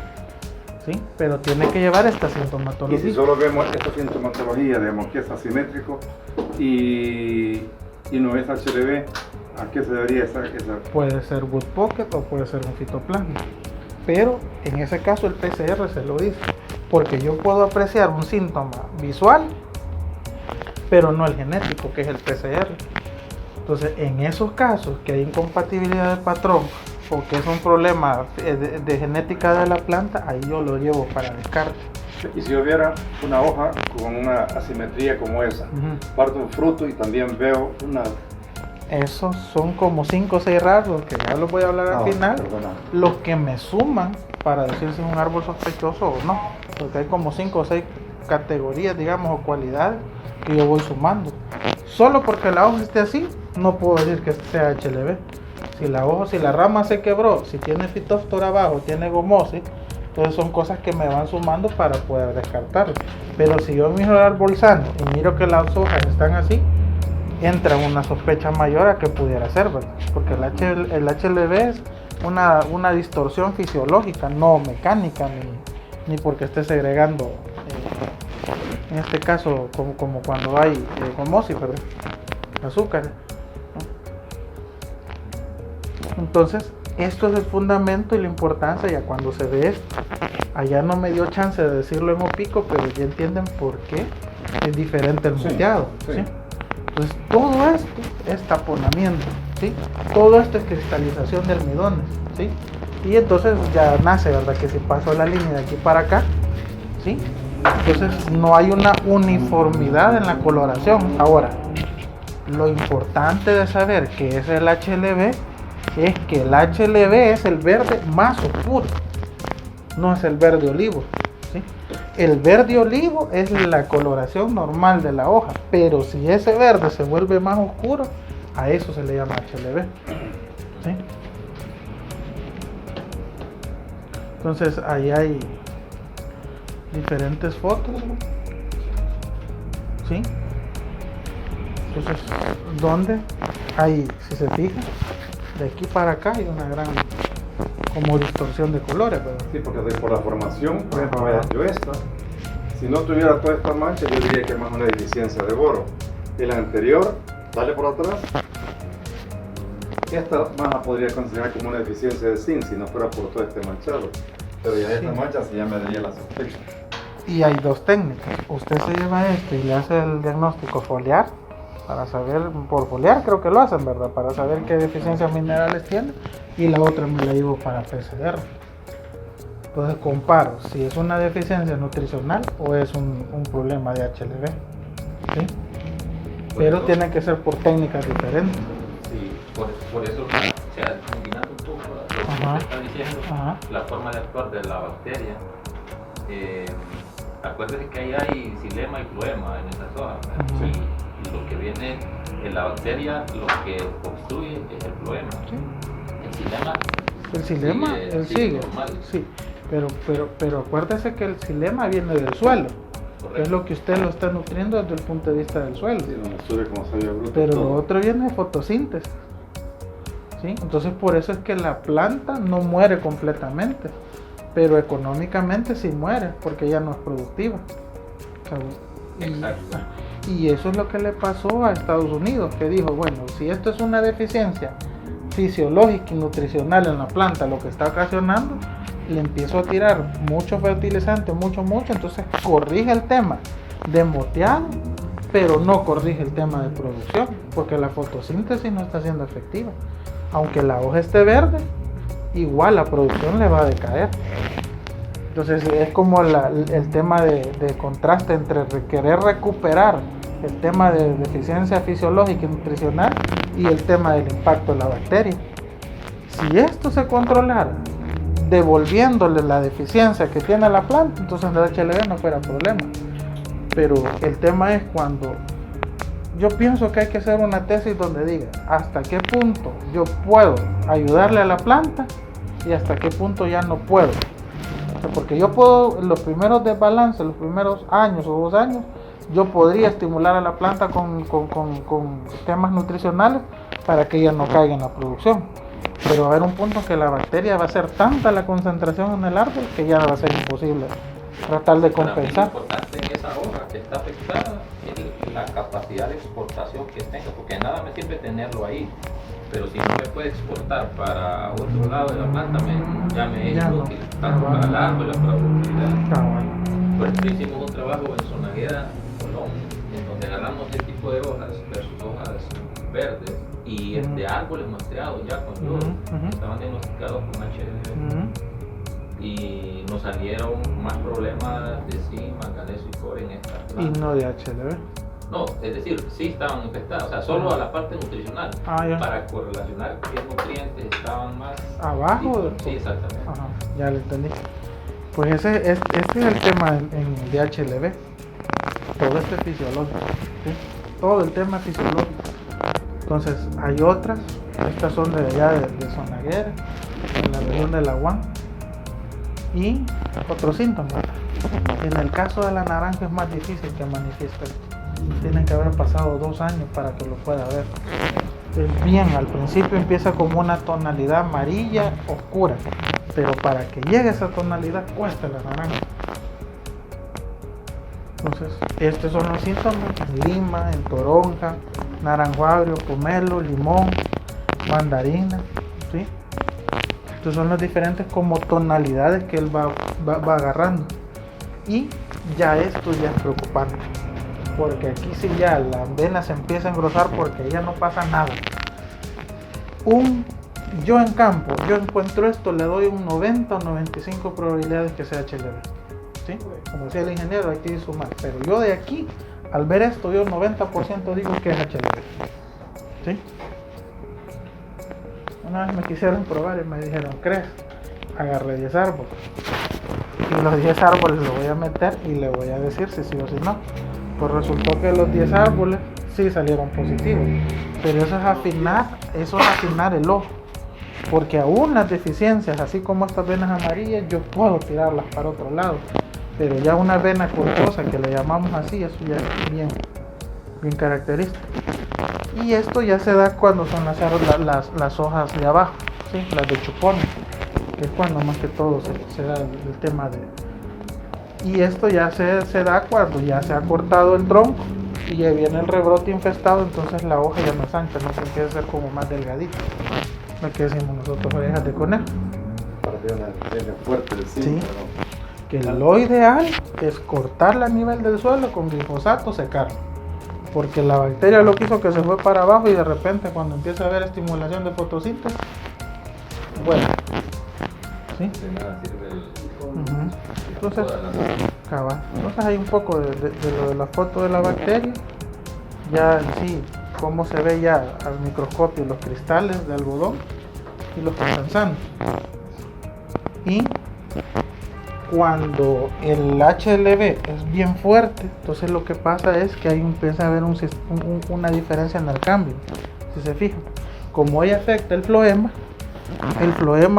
¿Sí? Pero tiene que llevar esta sintomatología. Y si solo vemos esta sintomatología, digamos que es asimétrico y no es HLV, ¿a qué se debería esa? Puede ser Wood Pocket o puede ser un fitoplasma. Pero en ese caso el PCR se lo dice. Porque yo puedo apreciar un síntoma visual, pero no el genético, que es el PCR. Entonces, en esos casos que hay incompatibilidad de patrón o que es un problema de genética de la planta, ahí yo lo llevo para descarte. Y si yo viera una hoja con una asimetría como esa, parto un fruto y también veo una... Esos son como 5 o 6 rasgos, que ya los voy a hablar al final, los que me suman para decir si es un árbol sospechoso o no. Porque hay como 5 o 6 categorías, digamos, o cualidades que yo voy sumando. Solo porque la hoja esté así, no puedo decir que sea HLV. Si la hoja, si la rama se quebró, si tiene fitóftora abajo, tiene gomosis, entonces son cosas que me van sumando para poder descartarlo. Pero si yo miro el árbol sano y miro que las hojas están así, entra una sospecha mayor a que pudiera ser, ¿verdad? Porque el HLV es una distorsión fisiológica, no mecánica, ni porque esté segregando, en este caso, como cuando hay gomosis, ¿verdad? Azúcar, ¿no? Entonces, esto es el fundamento y la importancia. Ya cuando se ve esto, allá no me dio chance de decirlo en Opico, pero ya entienden por qué es diferente el moteado, ¿sí? Entonces, todo esto es taponamiento, ¿sí? Todo esto es cristalización de almidones, ¿sí? Y entonces ya nace, ¿verdad? Que si paso la línea de aquí para acá, ¿sí? Entonces no hay una uniformidad en la coloración. Ahora, lo importante de saber que es el HLV es que el HLV es el verde más oscuro, no es el verde olivo, ¿sí? El verde olivo es la coloración normal de la hoja, pero si ese verde se vuelve más oscuro, a eso se le llama HLV, ¿sí? Entonces ahí hay diferentes fotos, ¿sí? Entonces, ¿dónde? Ahí, si se fijan, de aquí para acá hay una gran como distorsión de colores, ¿verdad? Sí, porque por la formación, por ejemplo, vaya, yo esta, si no tuviera toda esta mancha, yo diría que es más una deficiencia de boro. Y la anterior, dale por atrás, esta más la podría considerar como una deficiencia de zinc si no fuera por todo este manchado. Pero ya esta mancha sí ya me daría la sospecha. Y hay dos técnicas. Usted se lleva esto y le hace el diagnóstico foliar, para saber, por foliar creo que lo hacen, ¿verdad? Para saber qué deficiencias minerales tiene. Y la otra me la llevo para PCR. Entonces comparo si es una deficiencia nutricional o es un problema de HLV, ¿sí? Pero tienen que ser por técnicas diferentes. Sí, por eso, o sea, combinando un poco como te está diciendo, Ajá. la forma de actuar de la bacteria. Acuérdese que ahí hay xilema y floema en esas hojas, Ujú. y lo que viene en la bacteria, lo que obstruye es el floema. Sí. El xilema, El xilema, él sigue, normal. sí, pero acuérdese que el xilema viene del suelo, que Correcto. es lo que usted lo está nutriendo desde el punto de vista del suelo. Sí, donde sube como sabio bruto. Pero todo. lo otro viene de fotosíntesis, ¿sí? Entonces por eso es que la planta no muere completamente, pero económicamente sí muere, porque ya no es productiva. Exacto. Y eso es lo que le pasó a Estados Unidos, que dijo, bueno, si esto es una deficiencia fisiológica y nutricional en la planta, lo que está ocasionando, le empiezo a tirar mucho fertilizante, mucho, entonces corrige el tema de moteado, pero no corrige el tema de producción, porque la fotosíntesis no está siendo efectiva. Aunque la hoja esté verde, igual la producción le va a decaer. Entonces es como el tema de contraste entre querer recuperar el tema de deficiencia fisiológica y nutricional y el tema del impacto de la bacteria. Si esto se controlara devolviéndole la deficiencia que tiene la planta, entonces el HLB no fuera problema. Pero el tema es cuando yo pienso que hay que hacer una tesis donde diga hasta qué punto yo puedo ayudarle a la planta y hasta qué punto ya no puedo. O sea, porque yo puedo, en los primeros desbalances, los primeros años o 2 años, yo podría estimular a la planta con temas nutricionales para que ella no caiga en la producción. Pero va a haber un punto en que la bacteria va a ser tanta la concentración en el árbol que ya va a ser imposible tratar de compensar. Para mí lo importante en esa hoja que está afectada es la capacidad de exportación que tenga, porque nada me sirve tenerlo ahí, pero si no me puede exportar para otro lado de la planta, ya me es Ya no. inútil, tanto para el árbol, la productividad. Cabal. Por eso hicimos un trabajo en Zonaguera, Colón, en donde agarramos este tipo de hojas versus hojas verdes y de árboles muestreados ya con yodo, Ujú. estaban diagnosticados con HLB. Ujú. Y nos salieron más problemas de zinc, manganeso y cobre en esta Y planta. no de HLB. No, es decir, sí estaban infectadas, o sea, solo a la parte nutricional, Ah, ya. para correlacionar qué nutrientes estaban más Abajo. Sí, exactamente. Ajá, ya lo entendí. Pues este es el tema en el DHLB. Todo esto es fisiológico, ¿sí? Todo el tema fisiológico. Entonces, hay otras, estas son de allá de Zonaguera, en la región de la UAM, y otros síntomas. En el caso de la naranja es más difícil que manifieste esto. Tienen que haber pasado 2 años para que lo pueda ver. Bien, al principio empieza como una tonalidad amarilla oscura, pero para que llegue a esa tonalidad cuesta la naranja. Entonces, estos son los síntomas en lima, en toronja, naranjo agrio, pomelo, limón, mandarina, ¿sí? Estos son las diferentes como tonalidades que él va agarrando. Y ya esto ya es preocupante, porque aquí sí ya las venas se empieza a engrosar porque ya no pasa nada. Yo en campo, yo encuentro esto, le doy un 90 o 95 probabilidades que sea HLB. ¿Sí? Como decía el ingeniero, hay que ir sumar. Pero yo de aquí, al ver esto, yo 90% digo que es HLB. ¿Sí? Una vez me quisieron probar y me dijeron, ¿crees? Agarré 10 árboles. Y los 10 árboles los voy a meter y le voy a decir si sí o si no. Pues resultó que los 10 árboles sí salieron positivos. Pero eso es afinar el ojo. Porque aún las deficiencias, así como estas venas amarillas, yo puedo tirarlas para otro lado. Pero ya una vena cortosa, que le llamamos así, eso ya es bien característico. Y esto ya se da cuando son las hojas de abajo, ¿sí? Las de chupones, que es cuando más que todo se da el tema de... Y esto ya se da cuando ya se ha cortado el tronco y ya viene el rebrote infestado, entonces la hoja ya no es ancha, no se empieza a ser como más delgadita. Lo que decimos nosotros, orejas de conejo. Parte de una deficiencia fuerte del zinc, Sí. pero Que lo ideal es cortarla a nivel del suelo con glifosato, secarla. Porque la bacteria lo que hizo que se fue para abajo y de repente cuando empieza a haber estimulación de fotosíntesis, bueno, ¿sí? De nada sirve Ujú. Entonces, toda la- cabal. Entonces hay un poco de lo de la foto de la bacteria, ya en sí, cómo se ve ya al microscopio los cristales de algodón, y lo está lanzando. Y cuando el HLB es bien fuerte, entonces lo que pasa es que ahí empieza a haber una diferencia en el cambio. Si se fijan, como ahí afecta el floema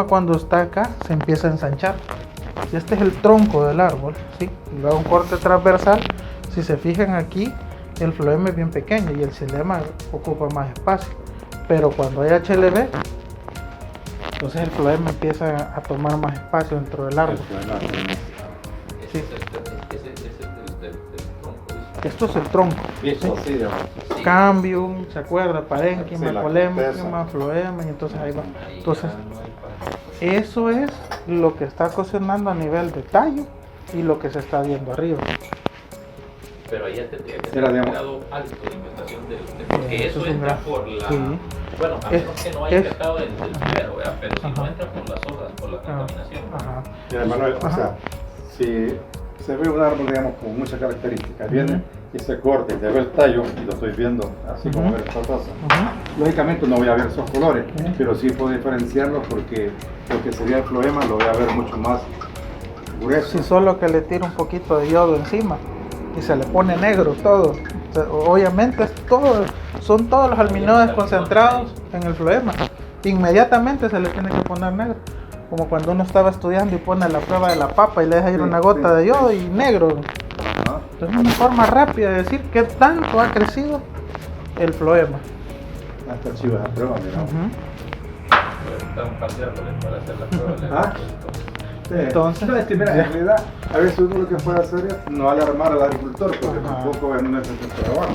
cuando está acá se empieza a ensanchar. Y este es el tronco del árbol, ¿sí? Y luego un corte transversal. Si se fijan aquí, el floema es bien pequeño y el xilema ocupa más espacio. Pero cuando hay HLB, entonces el floema empieza a tomar más espacio dentro del árbol. Sí. Esto es el tronco. ¿Sí? ¿Sí? Cambium, ¿se acuerda? Parénquima, Sí, polénquima, floema, y entonces ahí va. Entonces, eso es lo que está ocasionando a nivel de tallo y lo que se está viendo arriba. Pero ahí ya tendría que Era, ser un digamos, grado alto de infestación porque eso es un entra grado. por la... Sí. Bueno, a menos que no haya infectado del primero, ¿verdad? Pero si Ajá. no entra por las hojas, por la contaminación. Ajá. Mira, Manuel, o Ajá. sea, si se ve un árbol, digamos, con muchas características, viene y se corta y se ve el tallo, y lo estoy viendo así como Ujú. ver esta taza. Ajá. Lógicamente no voy a ver esos colores, Ujú. pero sí puedo diferenciarlos porque lo que sería el floema lo voy a ver mucho más grueso. Si solo que le tira un poquito de yodo encima y se le pone negro todo. O sea, obviamente son todos los alminoides concentrados en el floema. Inmediatamente se le tiene que poner negro. Como cuando uno estaba estudiando y pone la prueba de la papa y le deja ir Sí, una gota sí. de yodo y negro. Ajá. Entonces es una forma rápida de decir qué tanto ha crecido el floema. Hasta el chivo de la prueba, mira. Pero está un par de árboles para hacer la prueba. de Ah. Sí. Entonces, No, es que mira, en realidad, a veces uno lo que puede hacer es no alarmar al agricultor, porque Ajá. tampoco es nuestro trabajo,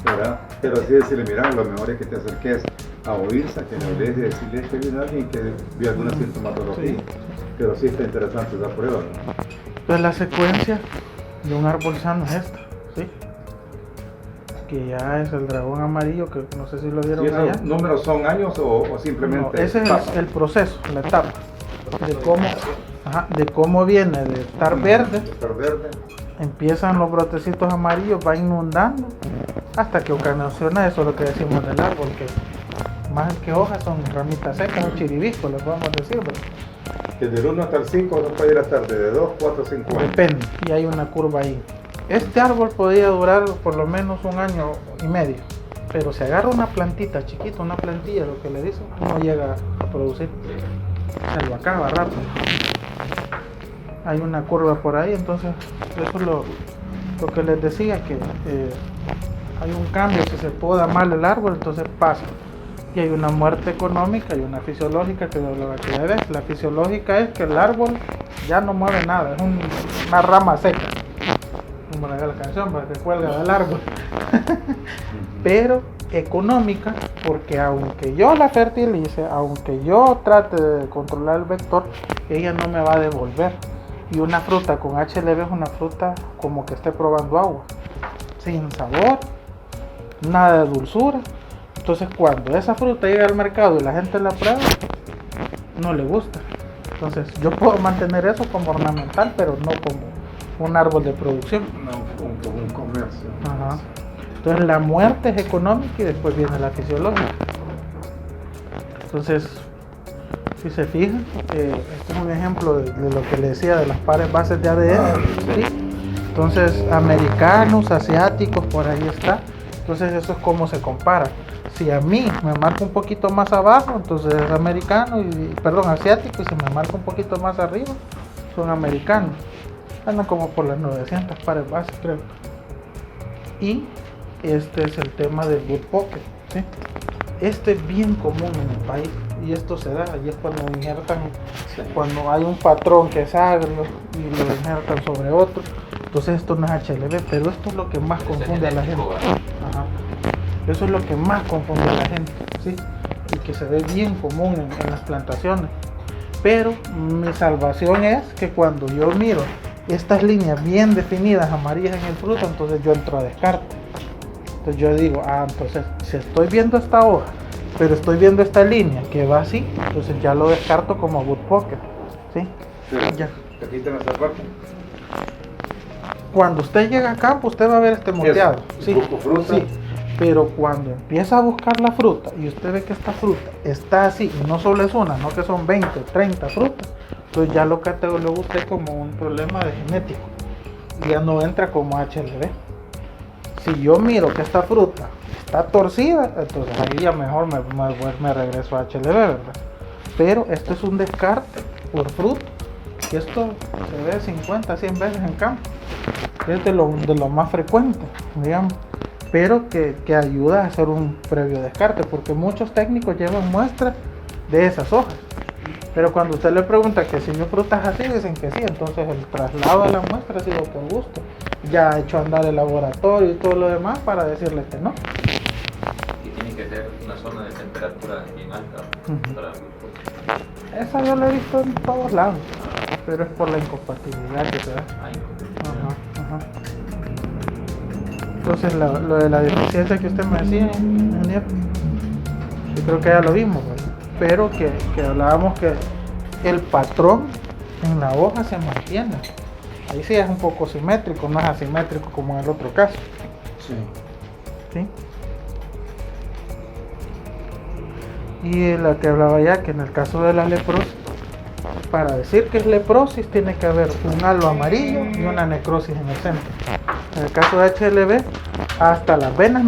¿verdad? Pero sí decirle, mira, lo mejor es que te acerques a oírse, que le hables de decirle que viene alguien que vio alguna sintomatología. Sí. Pero sí está interesante esa prueba, ¿no? Entonces la secuencia de un árbol sano es esta, ¿sí? Que ya es el dragón amarillo, que no sé si lo vieron ¿Y allá. esos números son años o simplemente? No, ese es pasan? el proceso, la etapa de cómo viene de estar verde, Estar verde. empiezan los brotecitos amarillos, va inundando hasta que ocasiona eso, lo que decimos del árbol, que más que hojas son ramitas secas o chiribiscos, les podemos decir, pero Que del 1 hasta el 5 no puede ir hasta de 2, 4, 5 años. depende, y hay una curva ahí. Este árbol podría durar por lo menos 1 año y medio, pero si agarra una plantita chiquita, una plantilla, lo que le dicen, no llega a producir, se lo acaba rápido. Hay una curva por ahí, entonces eso es lo que les decía, que hay un cambio, si se poda mal el árbol, entonces pasa. Y hay una muerte económica y una fisiológica, que es lo que ya ves. La fisiológica es que el árbol ya no mueve nada, es una rama seca. Como la canción, para que cuelga del árbol. Pero económica, porque aunque yo la fertilice, aunque yo trate de controlar el vector, ella no me va a devolver. Y una fruta con HLB es una fruta como que esté probando agua, sin sabor, nada de dulzura. Entonces cuando esa fruta llega al mercado y la gente la prueba, no le gusta. Entonces yo puedo mantener eso como ornamental, pero no como un árbol de producción. No, como un comercio. Ajá. Entonces la muerte es económica y después viene la fisiológica. Entonces, si se fijan, este es un ejemplo de lo que le decía de las pares bases de ADN. ¿Sí? Entonces, americanos, asiáticos, por ahí está. Entonces eso es como se compara. Si a mí me marca un poquito más abajo, entonces es americano, asiático, y si me marca un poquito más arriba, son americanos. Andan como por las 900 pares bases, creo. Y este es el tema del Wood Pocket, ¿sí? Este es bien común en el país y esto se da, y es cuando injertan, cuando hay un patrón que es agrio y lo injertan sobre otro. Entonces esto no es HLB, pero esto es lo que más confunde a la gente. Ajá. Eso es lo que más confunde a la gente, ¿sí? Y que se ve bien común en las plantaciones. Pero mi salvación es que cuando yo miro estas líneas bien definidas, amarillas en el fruto, entonces yo entro a descarte. Entonces yo digo, entonces si estoy viendo esta hoja, pero estoy viendo esta línea que va así, entonces ya lo descarto como Wood Pocket, ¿sí? Sí. Ya. Aquí está esa parte. Cuando usted llega a campo, usted va a ver este moteado. Sí, Busco fruta. sí. Pero cuando empieza a buscar la fruta y usted ve que esta fruta está así, y no solo es una, no que son 20 o 30 frutas, entonces ya lo cataloga usted como un problema de genético. Y ya no entra como HLB. Si yo miro que esta fruta está torcida, entonces ahí ya mejor me regreso a HLB, ¿verdad? Pero esto es un descarte por fruto. Y esto se ve 50, 100 veces en campo. Es de lo más frecuente, digamos. Pero que ayuda a hacer un previo descarte, porque muchos técnicos llevan muestras de esas hojas. Pero cuando usted le pregunta que si yo frutas así, dicen que sí. Entonces el traslado de la muestra ha sido por gusto. Ya ha hecho andar el laboratorio y todo lo demás para decirle que no. Y tiene que ser una zona de temperatura bien alta para el Esa yo la he visto en todos lados, pero es por la incompatibilidad que se da. Ajá. Entonces lo de la deficiencia que usted me decía, ingeniero, yo creo que ya lo vimos, ¿verdad? Pero que hablábamos que el patrón en la hoja se mantiene. Ahí sí es un poco simétrico, no es asimétrico como en el otro caso. ¿Sí? Y la que hablaba ya, que en el caso de la leprosis, para decir que es leprosis tiene que haber un halo amarillo y una necrosis en el centro. En el caso de HLB, hasta las venas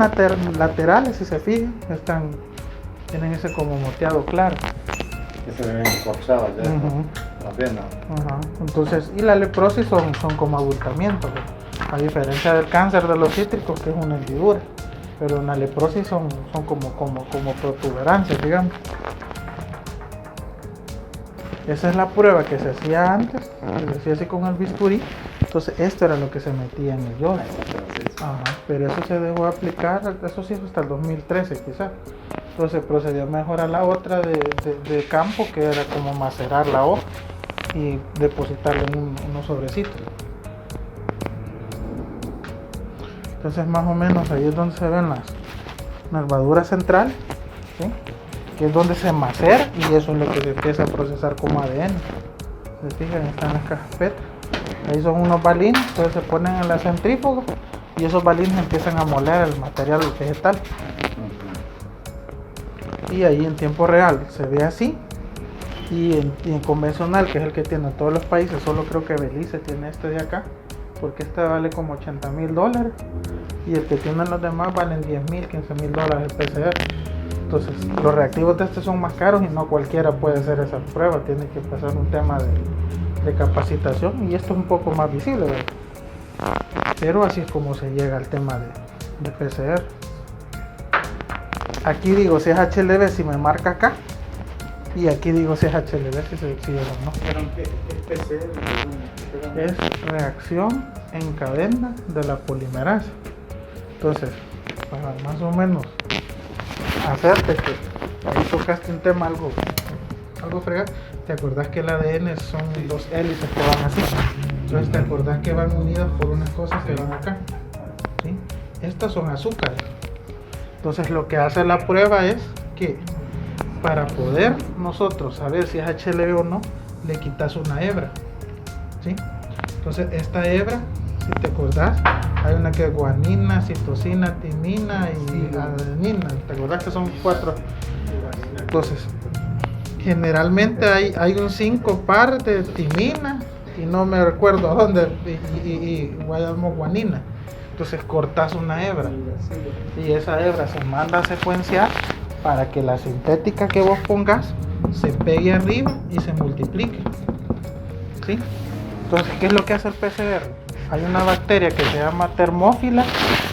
laterales, si se fijan, tienen ese como moteado claro. Que se ven cortadas ya, las venas. Entonces, y la leprosis son como abultamientos, a diferencia del cáncer de los cítricos, que es una hendidura. Pero en la leprosis son como protuberancias, digamos. Esa es la prueba que se hacía antes, que se hacía así con el bisturí. Entonces esto era lo que se metía en el yodo. Pero eso se dejó aplicar, eso sí hasta el 2013 quizás. Entonces procedió mejor a la otra de campo, que era como macerar la hoja y depositarla en unos sobrecitos. Entonces más o menos ahí es donde se ven las nervaduras centrales, ¿sí? Que es donde se macera y eso es lo que se empieza a procesar como ADN. Se fijan, están las cajas PET. Ahí son unos balines, entonces se ponen en la centrífuga y esos balines empiezan a moler el material vegetal. Y ahí en tiempo real se ve así. Y en convencional, que es el que tienen todos los países, solo creo que Belice tiene este de acá, porque este vale como $80,000 y el que tienen los demás valen $10,000, $15,000 el PCR. Entonces los reactivos de este son más caros y no cualquiera puede hacer esa prueba, tiene que pasar un tema de capacitación, y esto es un poco más visible, ¿verdad? Pero así es como se llega al tema de PCR. Aquí digo si es HLB si me marca acá, y aquí digo si es HLB si se exige o no. ¿Qué es PCR? Es reacción en cadena de la polimerasa. Entonces, para más o menos hacerte que ahí tocaste un tema algo fregado, ¿te acordás que el ADN son dos hélices que van así? Entonces, ¿te acordás que van unidas por unas cosas que van acá? ¿Sí? Estas son azúcares. Entonces, lo que hace la prueba es que para poder nosotros saber si es HLB o no, le quitas una hebra. ¿Sí? Entonces esta hebra, si te acordás, hay una que es guanina, citosina, timina y adenina. ¿Te acordás que son 4? Entonces, generalmente hay un 5 par de timina y no me recuerdo a dónde, y guanina. Entonces cortas una hebra y esa hebra se manda a secuenciar para que la sintética que vos pongas se pegue arriba y se multiplique. ¿Sí? Entonces, ¿qué es lo que hace el PCR? Hay una bacteria que se llama termófila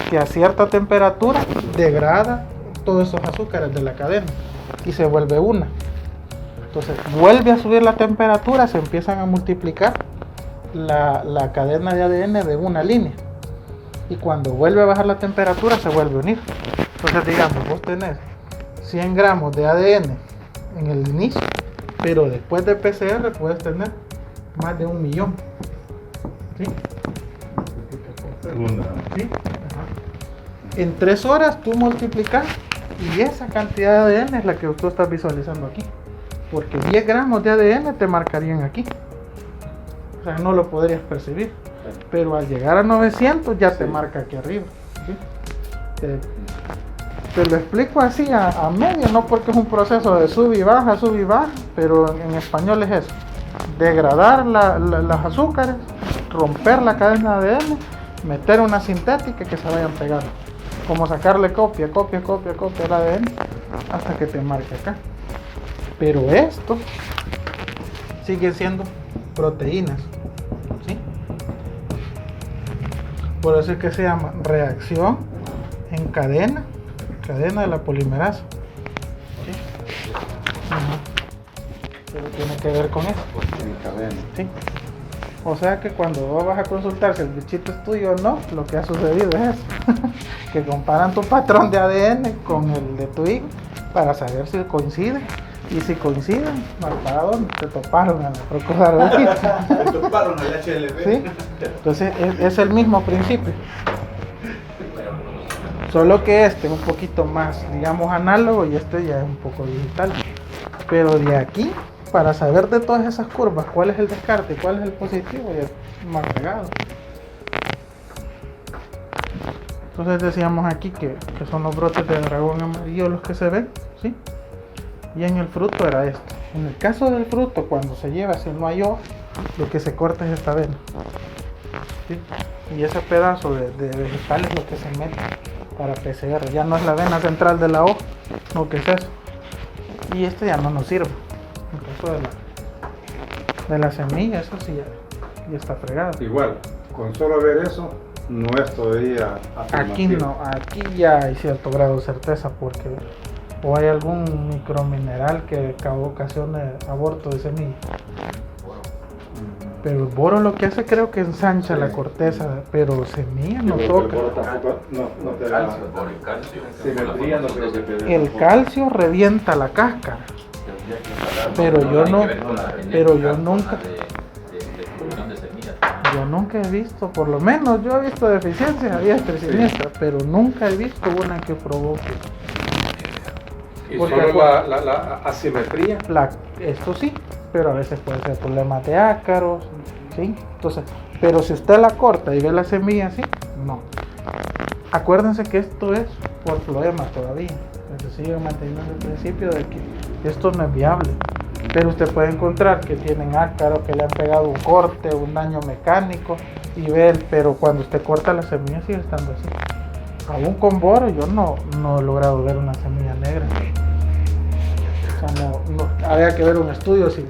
que a cierta temperatura degrada todos esos azúcares de la cadena y se vuelve una. Entonces, vuelve a subir la temperatura, se empiezan a multiplicar la cadena de ADN de una línea. Y cuando vuelve a bajar la temperatura, se vuelve a unir. Entonces, digamos, vos tenés 100 gramos de ADN en el inicio, pero después de PCR puedes tener más de 1.000.000. ¿Sí? ¿Sí? En 3 horas tú multiplicas y esa cantidad de ADN es la que tú estás visualizando aquí, porque 10 gramos de ADN te marcarían aquí, o sea, no lo podrías percibir, pero al llegar a 900 ya te marca aquí arriba. ¿Sí? Te lo explico así a medio, no porque es un proceso de sub y baja, pero en español es eso. Degradar las azúcares, romper la cadena de ADN, meter una sintética que se vayan pegando. Como sacarle copia al ADN hasta que te marque acá. Pero esto sigue siendo proteínas, ¿sí? Por eso es que se llama reacción en cadena de la polimerasa, ¿sí? Pero tiene que ver con eso, En cadena. ¿sí? O sea que cuando vos vas a consultar si el bichito es tuyo o no, lo que ha sucedido es eso, que comparan tu patrón de ADN con el de tu hijo para saber si coinciden. Y si coinciden, mal para dónde te toparon a la procuraduría. Me toparon al HLB. ¿Sí? Entonces es el mismo principio. Solo que este es un poquito más, digamos, análogo y este ya es un poco digital. Pero de aquí, para saber de todas esas curvas, cuál es el descarte y cuál es el positivo, ya es más pegado. Entonces decíamos aquí que son los brotes de dragón amarillo los que se ven, ¿sí? Y en el fruto era esto. En el caso del fruto, cuando se lleva, si no hay hoja, lo que se corta es esta vena, ¿sí? Y ese pedazo de vegetal es lo que se mete para PCR. Ya no es la vena central de la hoja, no, que es eso. Y este ya no nos sirve. En el caso de la semilla, eso sí ya está fregado. Igual, con solo ver eso, no es todavía afirmativo. Aquí no, aquí ya hay cierto grado de certeza porque o hay algún micromineral que ocasione aborto de semilla. Pero el boro lo que hace creo que ensancha la corteza, pero semilla no toca. No te da Por el calcio. simetría, no creo que te dé. El calcio revienta la cáscara, pero yo nunca he visto, por lo menos yo he visto deficiencias a diestra y siniestra, pero nunca he visto una que provoque. Y Porque solo la asimetría. Esto sí, pero a veces puede ser problemas de ácaros, ¿sí? Entonces, pero si usted la corta y ve la semilla así, no. Acuérdense que esto es por floema todavía. Se sigue manteniendo el principio de que esto no es viable. Pero usted puede encontrar que tienen ácaros, que le han pegado un corte, un daño mecánico y ver, pero cuando usted corta la semilla sigue estando así. Aún con boro yo no he logrado ver una semilla negra. O sea, no habría que ver un estudio si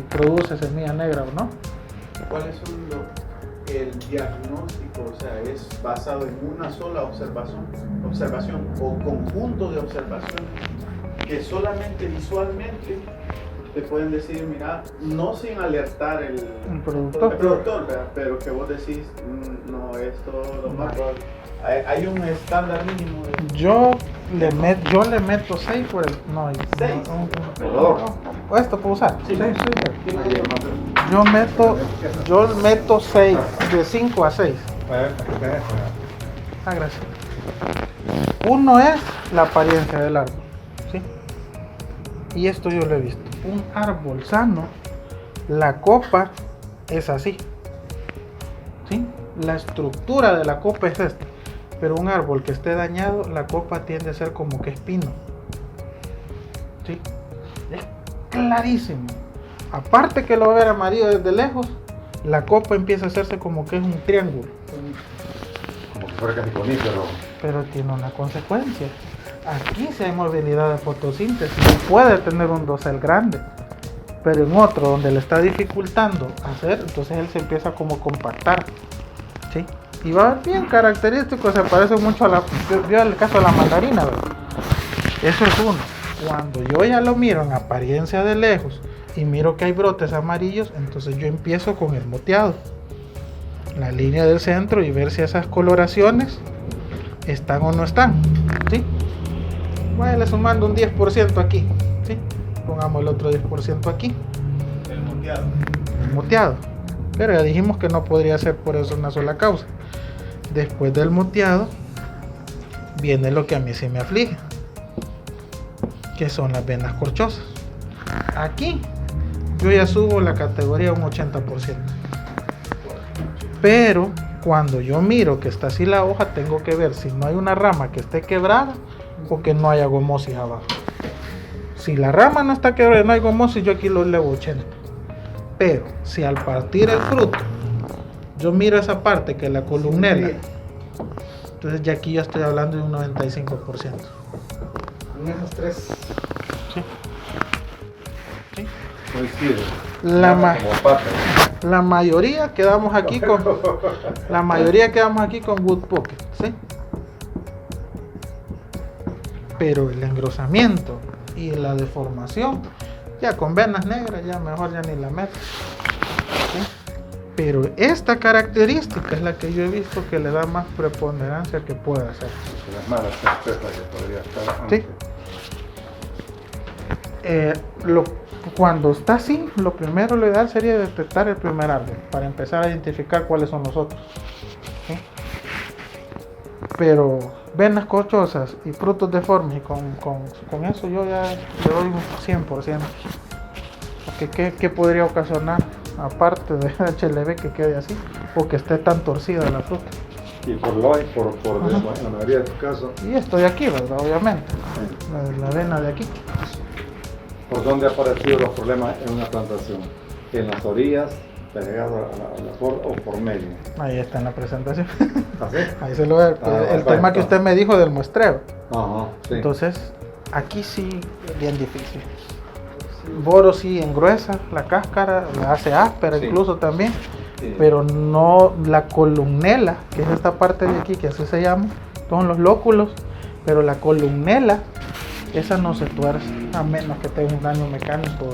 produce semilla negra o no. ¿Cuáles son el diagnóstico? O sea, ¿es basado en una sola observación o conjunto de observaciones que solamente visualmente te pueden decir, mira, no sin alertar el productor, ¿verdad? Pero que vos decís, no, esto lo más probable. Hay un estándar mínimo de... Yo le meto 6 por el... No, 6. No. ¿Esto puedo usar? Sí. Yo meto 6, de 5 a 6. Ah, gracias. Uno es la apariencia del árbol, ¿sí? Y esto yo lo he visto. Un árbol sano, la copa es así, ¿sí? La estructura de la copa es esta. Pero un árbol que esté dañado, la copa tiende a ser como que espino, ¿sí? Es clarísimo. Aparte que lo va a ver amarillo desde lejos, la copa empieza a hacerse como que es un triángulo. Como que fuera casi conífero. Pero tiene una consecuencia. Aquí si hay movilidad de fotosíntesis, puede tener un dosel grande. Pero en otro, donde le está dificultando hacer, entonces él se empieza como a compactar, ¿sí? Y va bien característico, se parece mucho a vio el caso de la mandarina, ¿verdad? Eso es uno. Cuando yo ya lo miro en apariencia de lejos y miro que hay brotes amarillos, entonces yo empiezo con el moteado, la línea del centro, y ver si esas coloraciones están o no están, ¿sí? Váyale sumando un 10% aquí, ¿sí? Pongamos el otro 10% aquí. El moteado. Pero ya dijimos que no podría ser por eso una sola causa. Después del moteado viene lo que a mí sí me aflige, que son las venas corchosas. Aquí yo ya subo la categoría a un 80%. Pero cuando yo miro que está así la hoja, tengo que ver si no hay una rama que esté quebrada o que no haya gomosis abajo. Si la rama no está quebrada, no hay gomosis, yo aquí lo elevo 80. Pero si al partir el fruto yo miro esa parte que es la columnela, entonces ya aquí ya estoy hablando de un 95%. En esos tres. Sí. Sí. Coincide. La mayoría quedamos aquí con wood pocket, ¿sí? Pero el engrosamiento y la deformación, ya con venas negras, ya mejor ya ni la meto, ¿sí? Pero esta característica es la que yo he visto que le da más preponderancia que puede hacer. Las malas certezas que podría estar Sí. Cuando está así, lo primero, lo ideal sería detectar el primer árbol para empezar a identificar cuáles son los otros, ¿sí? Pero venas corchosas y frutos deformes, y con eso yo ya le doy un 100%. Porque ¿qué podría ocasionar? Aparte de HLB que quede así o que esté tan torcida la fruta. Y por la mayoría de los casos. Y esto de aquí, ¿verdad? Obviamente. La vena de aquí. ¿Por dónde han aparecido los problemas en una plantación? ¿En las orillas, pegado a la flor o por medio? Ahí está en la presentación. ¿Así? Ahí se lo ve. El tema que usted me dijo del muestreo. Ajá, sí. Entonces, aquí sí es bien difícil. Boro sí engruesa la cáscara, la hace áspera, sí, incluso también. Sí. Pero no la columnela, que es esta parte de aquí, que así se llama, son los lóculos, pero la columnela, esa no se tuerce, a menos que tenga un daño mecánico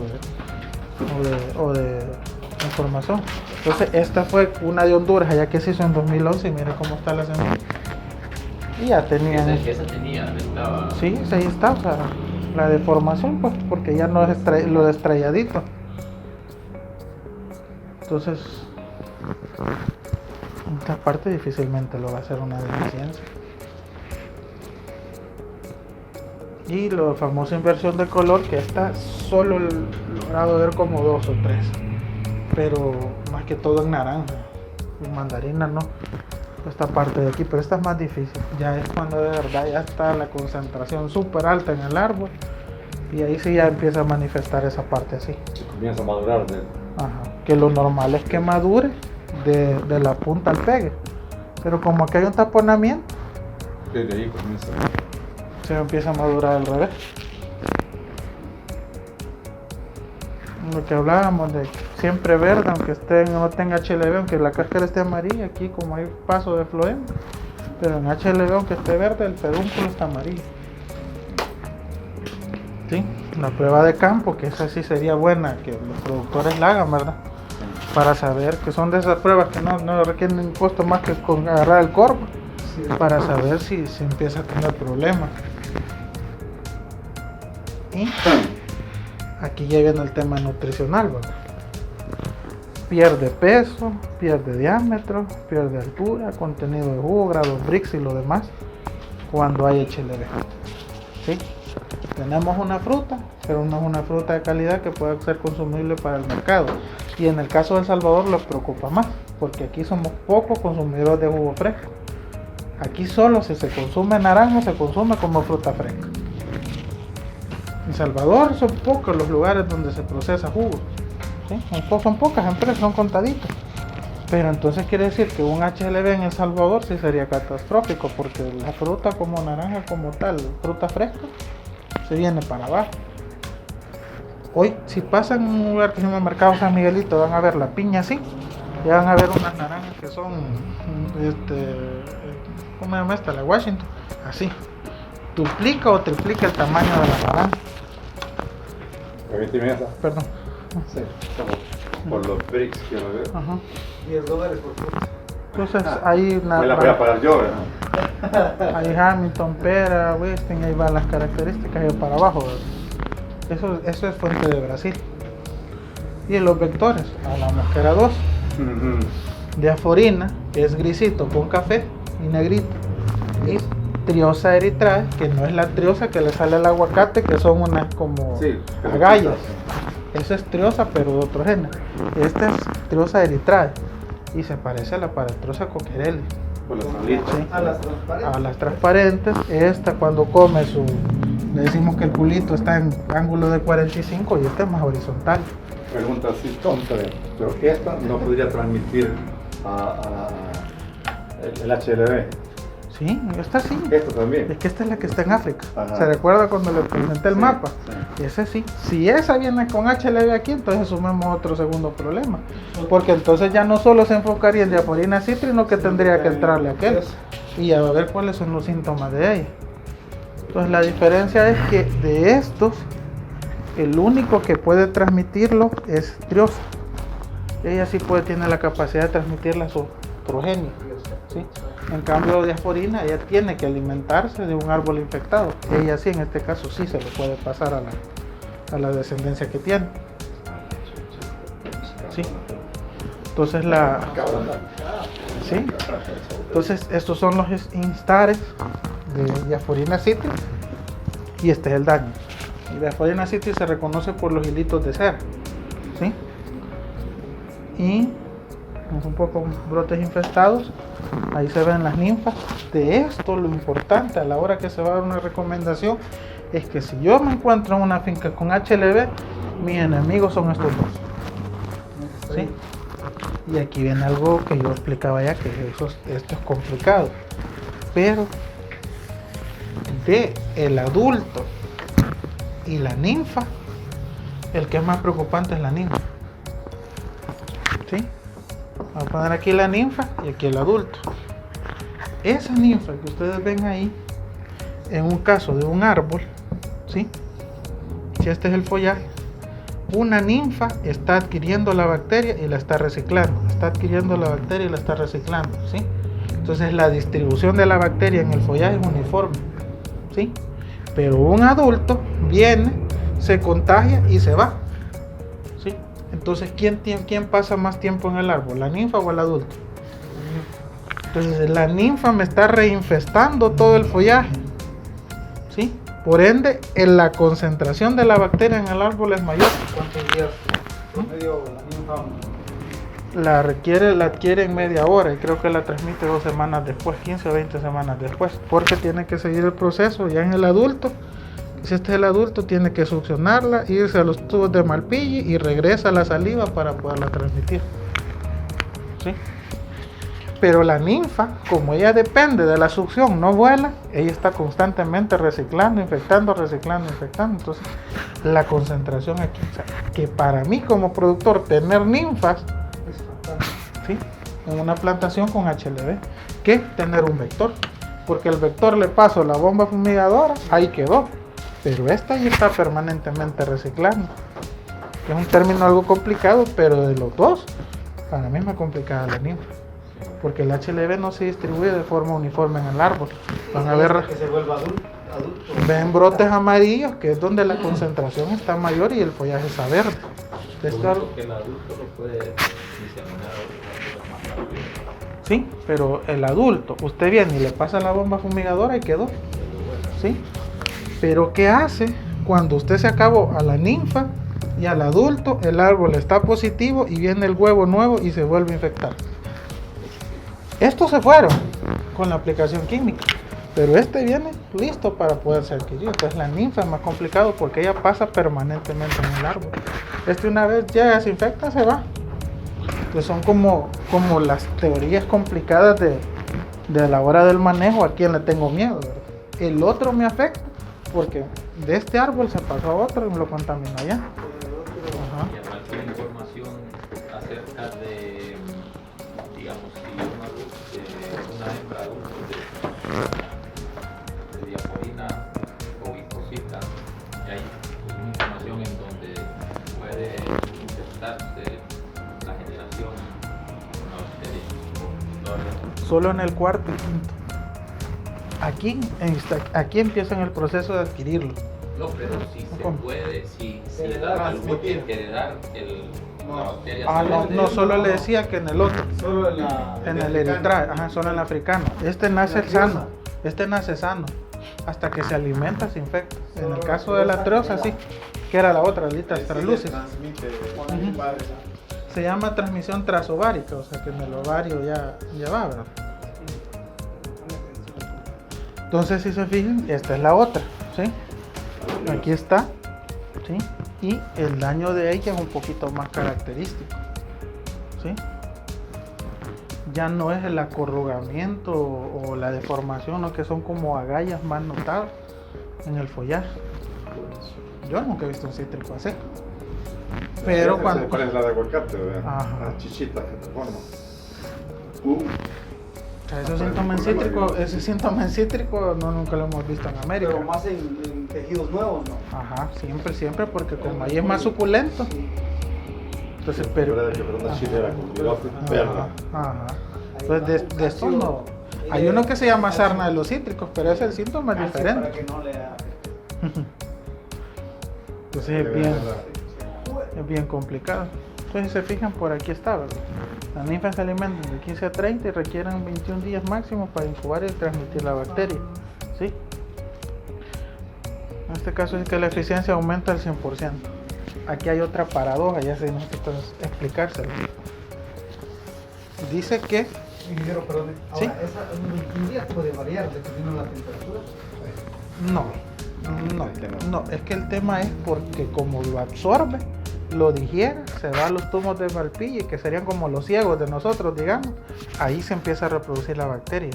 o de información. Entonces esta fue una de Honduras, allá que se hizo en 2011, y mire cómo está la semilla. Y ya tenía... Esa tenía, estaba... Sí, ahí está, o sea, la deformación, pues, porque ya no es lo estrelladito. Entonces, esta parte difícilmente lo va a hacer una deficiencia. Y la famosa inversión de color, que esta solo he logrado ver como 2 o 3, pero más que todo en naranja, en mandarina no, esta parte de aquí, pero esta es más difícil, ya es cuando de verdad ya está la concentración súper alta en el árbol, y ahí sí ya empieza a manifestar esa parte así. Comienza a madurar. Ajá, que lo normal es que madure de la punta al pegue, pero como aquí hay un taponamiento, desde ahí comienza. Se empieza a madurar al revés. Lo que hablábamos de siempre verde, aunque no tenga HLB, aunque la cáscara esté amarilla, aquí como hay paso de floema, pero en HLB aunque esté verde, el pedúnculo está amarillo. ¿Sí? La prueba de campo, que esa sí sería buena que los productores la hagan, ¿verdad? Para saber que son de esas pruebas que no requieren un costo más que con agarrar el corvo, sí, para saber si empieza a tener problemas. Y aquí ya viene el tema nutricional, ¿verdad? Pierde peso, pierde diámetro, pierde altura, contenido de jugo, grados Brix y lo demás cuando hay HLB. ¿Sí? Tenemos una fruta, pero no es una fruta de calidad que pueda ser consumible para el mercado. Y en el caso de El Salvador nos preocupa más, porque aquí somos pocos consumidores de jugo fresco. Aquí solo si se consume naranja, se consume como fruta fresca. En Salvador son pocos los lugares donde se procesa jugo, ¿sí? Son pocas empresas, son contaditas. Pero entonces quiere decir que un HLB en El Salvador sí sería catastrófico, porque la fruta como naranja como tal, fruta fresca, se viene para abajo. Hoy, si pasan en un lugar que se llama Mercado San Miguelito, van a ver la piña así, y van a ver unas naranjas que son, ¿cómo se llama esta? La Washington, así. Duplica o triplica el tamaño de la naranja. Permíteme esa. Perdón. Sí, por los bricks que lo veo. Ajá. $10 por fruta. Entonces hay una... Me la voy a pagar yo, ¿verdad? Hay Hamilton, pera, Westing, ahí van las características ahí para abajo, ¿verdad? Eso es fuente de Brasil. Y los vectores, a la mosquera 2, diaforina, que es grisito con café y negrito, y Triosa erythrae, que no es la triosa que le sale al aguacate, que son unas como agallas. Esa es triosa, pero de otro género. Esta es Triosa erythrae y se parece a la Paratriosa coquerelli. Por las tablitas. Sí. A las transparentes. A las transparentes, esta cuando come le decimos que el culito está en ángulo de 45 y esta es más horizontal. Pregunta así tonta, pero esta no podría transmitir el HLB. Sí, esta sí. Esta también. Es que esta es la que está en África. Ajá. ¿Se recuerda cuando le presenté el Sí, mapa? sí. Ese sí. Si esa viene con HLB aquí, entonces sumemos otro segundo problema. Porque entonces ya no solo se enfocaría en diaforina citri, sino que tendría que entrarle aquel. Y a ver cuáles son los síntomas de ella. Entonces la diferencia es que de estos, el único que puede transmitirlo es triosa. Ella sí tiene la capacidad de transmitirla a su progenie. ¿Sí? En cambio, diaforina, ella tiene que alimentarse de un árbol infectado. Ella sí, en este caso, sí se lo puede pasar a la descendencia que tiene. Sí. Entonces sí. Entonces estos son los instares de diaforina citri y este es el daño. Y diaforina citri se reconoce por los hilitos de cera. ¿Sí? Y un poco brotes infestados, ahí se ven las ninfas. De esto lo importante a la hora que se va a dar una recomendación es que si yo me encuentro en una finca con HLB, mis enemigos son estos dos. ¿Sí? Y aquí viene algo que yo explicaba ya, que esto es complicado, pero de el adulto y la ninfa, el que es más preocupante es la ninfa. ¿Sí? Vamos a poner aquí la ninfa y aquí el adulto. Esa ninfa que ustedes ven ahí, en un caso de un árbol, ¿sí? Si este es el follaje, una ninfa está adquiriendo la bacteria y la está reciclando. Está adquiriendo la bacteria y la está reciclando, ¿sí? Entonces la distribución de la bacteria en el follaje es uniforme, ¿sí? Pero un adulto viene, se contagia y se va, ¿sí? Entonces, ¿quién pasa más tiempo en el árbol? ¿La ninfa o el adulto? Entonces, la ninfa me está reinfestando todo el follaje, ¿sí? Por ende, la concentración de la bacteria en el árbol es mayor. ¿Cuántos días promedio la ninfa? La adquiere en media hora y creo que la transmite 2 semanas después, 15 o 20 semanas después, porque tiene que seguir el proceso ya en el adulto. Si este es el adulto, tiene que succionarla, irse a los tubos de Malpighi y regresa a la saliva para poderla transmitir. ¿Sí? Pero la ninfa, como ella depende de la succión, no vuela, ella está constantemente reciclando, infectando. Entonces, la concentración aquí, o sea, que para mí como productor tener ninfas, ¿sí? En una plantación con HLB, que tener un vector, porque el vector le paso la bomba fumigadora, ahí quedó. Pero esta ya está permanentemente reciclando. Es un término algo complicado, pero de los dos, para mí es más complicada la ninfa. Porque el HLB no se distribuye de forma uniforme en el árbol. Van a ver que se vuelva adulto. Ven brotes amarillos, que es donde la concentración está mayor y el follaje está verde. Que el adulto lo puede diseminar más rápido. Sí, pero el adulto, usted viene y le pasa la bomba fumigadora y quedó. ¿Sí? Pero ¿qué hace cuando usted se acabó a la ninfa y al adulto? El árbol está positivo y viene el huevo nuevo y se vuelve a infectar. Estos se fueron con la aplicación química, pero este viene listo para poder ser adquirido. Entonces la ninfa es más complicado porque ella pasa permanentemente en el árbol. Una vez llega, se infecta, se va. Entonces son como las teorías complicadas de la hora del manejo, a quien le tengo miedo, ¿verdad? El otro me afecta porque de este árbol se pasó a otro y lo contaminó allá. Ajá. Y además tiene información acerca de, digamos, si una hembra adulta de diaforina o hipocita, hay información en donde puede infectarse la generación con la bacteria. Solo en el cuarto y quinto. Aquí empiezan el proceso de adquirirlo. No, pero si se ¿Cómo? puede, si el árbol puede heredar la bacteria. No, solo le decía que en el otro, Solo en el eritrae, solo en el africano. Este nace sano, hasta que se alimenta se infecta. En el caso de la triosa, sí, que era la otra, Litas translucis. Se llama transmisión transovárica, o sea que en el ovario ya va, ¿verdad? Entonces, si se fijan, esta es la otra, ¿sí? Aquí está, ¿sí? Y el daño de ella es un poquito más característico, ¿sí? Ya no es el acorrugamiento o la deformación, ¿no? Que son como agallas más notadas en el follaje. Yo nunca he visto un cítrico así. Pero cuando... ¿Cuál es la de aguacate? Ajá. Las chichitas que te forman. O sea, ese síntoma en cítrico no, nunca lo hemos visto en América. Pero más en tejidos nuevos, ¿no? Ajá, siempre, porque como ahí es más suculento. Entonces, pero... Yo era de que fuera una chilera con bigote verde. Ajá. Entonces, de esto no... Hay uno que se llama sarna de los cítricos, pero ese el síntoma es diferente. Para que no le haga. Entonces es bien complicado. Entonces, si se fijan, por aquí está, ¿verdad? Las ninfas se alimentan de 15 a 30 y requieren 21 días máximo para incubar y transmitir la bacteria, ¿sí? En este caso es que la eficiencia aumenta al 100%. Aquí hay otra paradoja, ya se necesita explicársela. Dice que... Ingeniero, perdón. ¿Sí? Ahora, un día puede variar dependiendo de la temperatura. No, es que el tema es porque como lo absorbe, lo digiere, se va a los tubos de Malpighi, que serían como los ciegos de nosotros, digamos, ahí se empieza a reproducir la bacteria.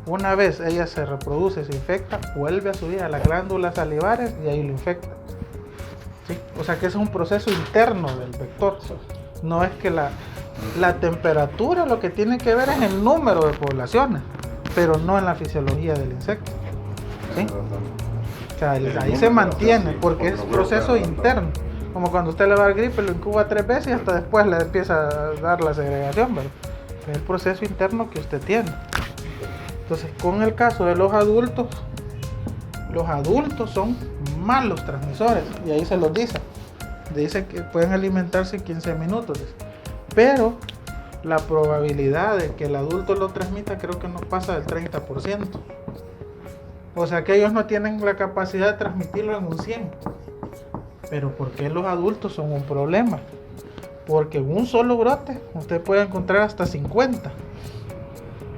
Una vez ella se reproduce, se infecta, vuelve a subir a las glándulas salivares y ahí lo infecta. ¿Sí? O sea que ese es un proceso interno del vector. No es que la temperatura lo que tiene que ver es el número de poblaciones, pero no en la fisiología del insecto. ¿Sí? O sea, ahí se mantiene porque es proceso interno. Como cuando usted le va a dar gripe, lo incuba 3 veces y hasta después le empieza a dar la segregación, ¿verdad? Es el proceso interno que usted tiene. Entonces, con el caso de los adultos son malos transmisores, y ahí se los dice. Dice que pueden alimentarse 15 minutos. Pero la probabilidad de que el adulto lo transmita creo que no pasa del 30%. O sea que ellos no tienen la capacidad de transmitirlo en un 100%. Pero ¿por qué los adultos son un problema? Porque en un solo brote usted puede encontrar hasta 50.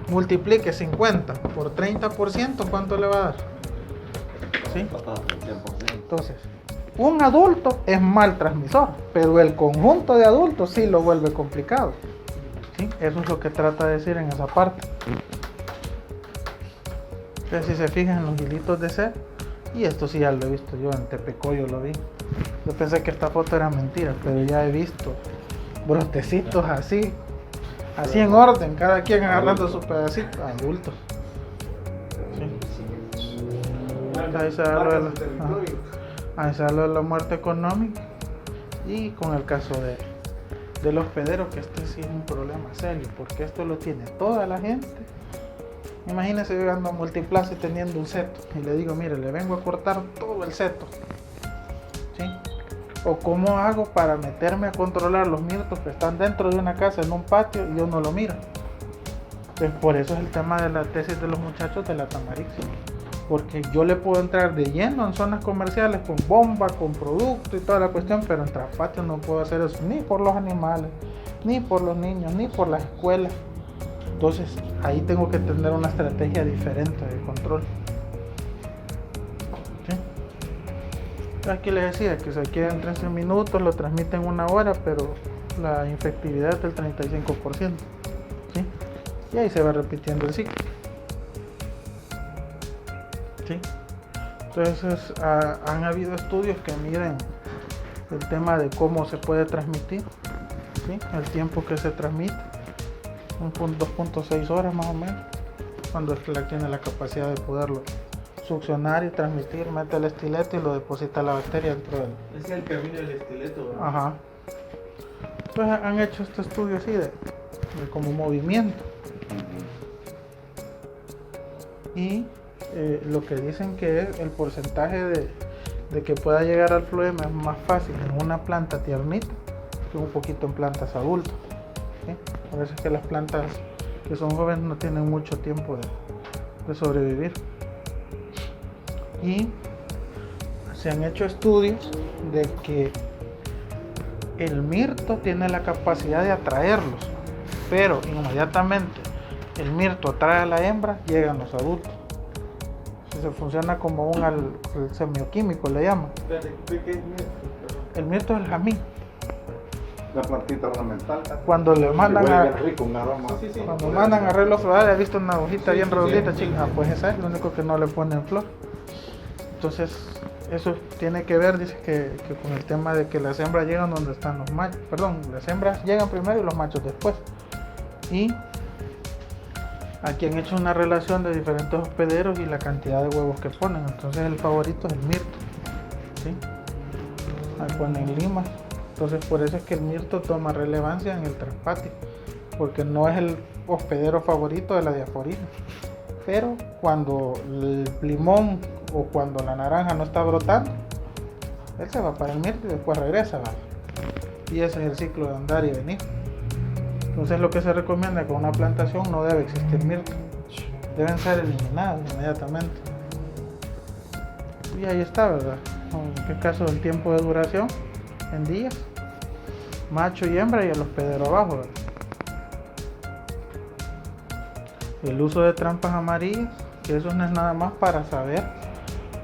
Multiplique 50 por 30%, ¿cuánto le va a dar? ¿Sí? Entonces, un adulto es mal transmisor, pero el conjunto de adultos sí lo vuelve complicado. ¿Sí? Eso es lo que trata de decir en esa parte. Entonces, si se fijan en los hilitos de sed, y esto sí ya lo he visto yo en Tepecoyo, lo vi. Yo pensé que esta foto era mentira, pero ya he visto brotecitos así en orden, cada quien agarrando su pedacito, adultos. Sí. Ahí se da lo de la muerte económica. Y con el caso de los hospederos, que este sí es un problema serio, porque esto lo tiene toda la gente. Imagínense llegando a Multiplaza y teniendo un seto y le digo, mire, le vengo a cortar todo el seto, ¿sí? O cómo hago para meterme a controlar los mirtos que están dentro de una casa, en un patio, y yo no lo miro. Pues por eso es el tema de la tesis de los muchachos de la Tamarixia, porque yo le puedo entrar de lleno en zonas comerciales con bomba, con producto y toda la cuestión, pero entrar a patio no puedo hacer eso, ni por los animales, ni por los niños, ni por las escuelas. Entonces ahí tengo que tener una estrategia diferente de control. ¿Sí? Aquí les decía que se quedan 13 minutos, lo transmiten 1 hora, pero la infectividad es del 35%. ¿Sí? Y ahí se va repitiendo el ciclo. ¿Sí? Entonces han habido estudios que miden el tema de cómo se puede transmitir, ¿sí? El tiempo que se transmite. 2.6 horas más o menos, cuando es que la tiene la capacidad de poderlo succionar y transmitir, mete el estileto y lo deposita la bacteria dentro de él. Es el camino del estileto, ¿verdad? Ajá. Pues han hecho este estudio así de como movimiento. Y lo que dicen que es el porcentaje de que pueda llegar al floema es más fácil en una planta tiernita que un poquito en plantas adultas. ¿Sí? A veces que las plantas que son jóvenes no tienen mucho tiempo de sobrevivir. Y se han hecho estudios de que el mirto tiene la capacidad de atraerlos, pero inmediatamente el mirto atrae a la hembra, llegan los adultos. Se funciona como el semioquímico, le llaman. ¿Qué es mirto? El mirto es el jazmín. La plantita ornamental. Cuando le mandan Huele a, bien rico, un aroma. Sí, sí. cuando mandan a arreglos florales, he visto una hojita Sí, bien sí, redondita, sí. chica. Ah, pues esa es lo único que no le ponen flor. Entonces, eso tiene que ver, dice que con el tema de que las hembras llegan donde están los machos. Perdón, las hembras llegan primero y los machos después. Y aquí han hecho una relación de diferentes hospederos y la cantidad de huevos que ponen. Entonces, el favorito es el mirto. ¿Sí? Ahí ponen limas. Entonces, por eso es que el mirto toma relevancia en el traspatio, porque no es el hospedero favorito de la diaforina. Pero cuando el limón o cuando la naranja no está brotando, él se va para el mirto y después regresa, ¿vale? Y ese es el ciclo de andar y venir. Entonces, lo que se recomienda es que con una plantación no debe existir mirto, deben ser eliminados inmediatamente. Y ahí está, ¿verdad? En qué caso el tiempo de duración en días, macho y hembra y el hospedero abajo, ¿verdad? El uso de trampas amarillas, que eso no es nada más para saber.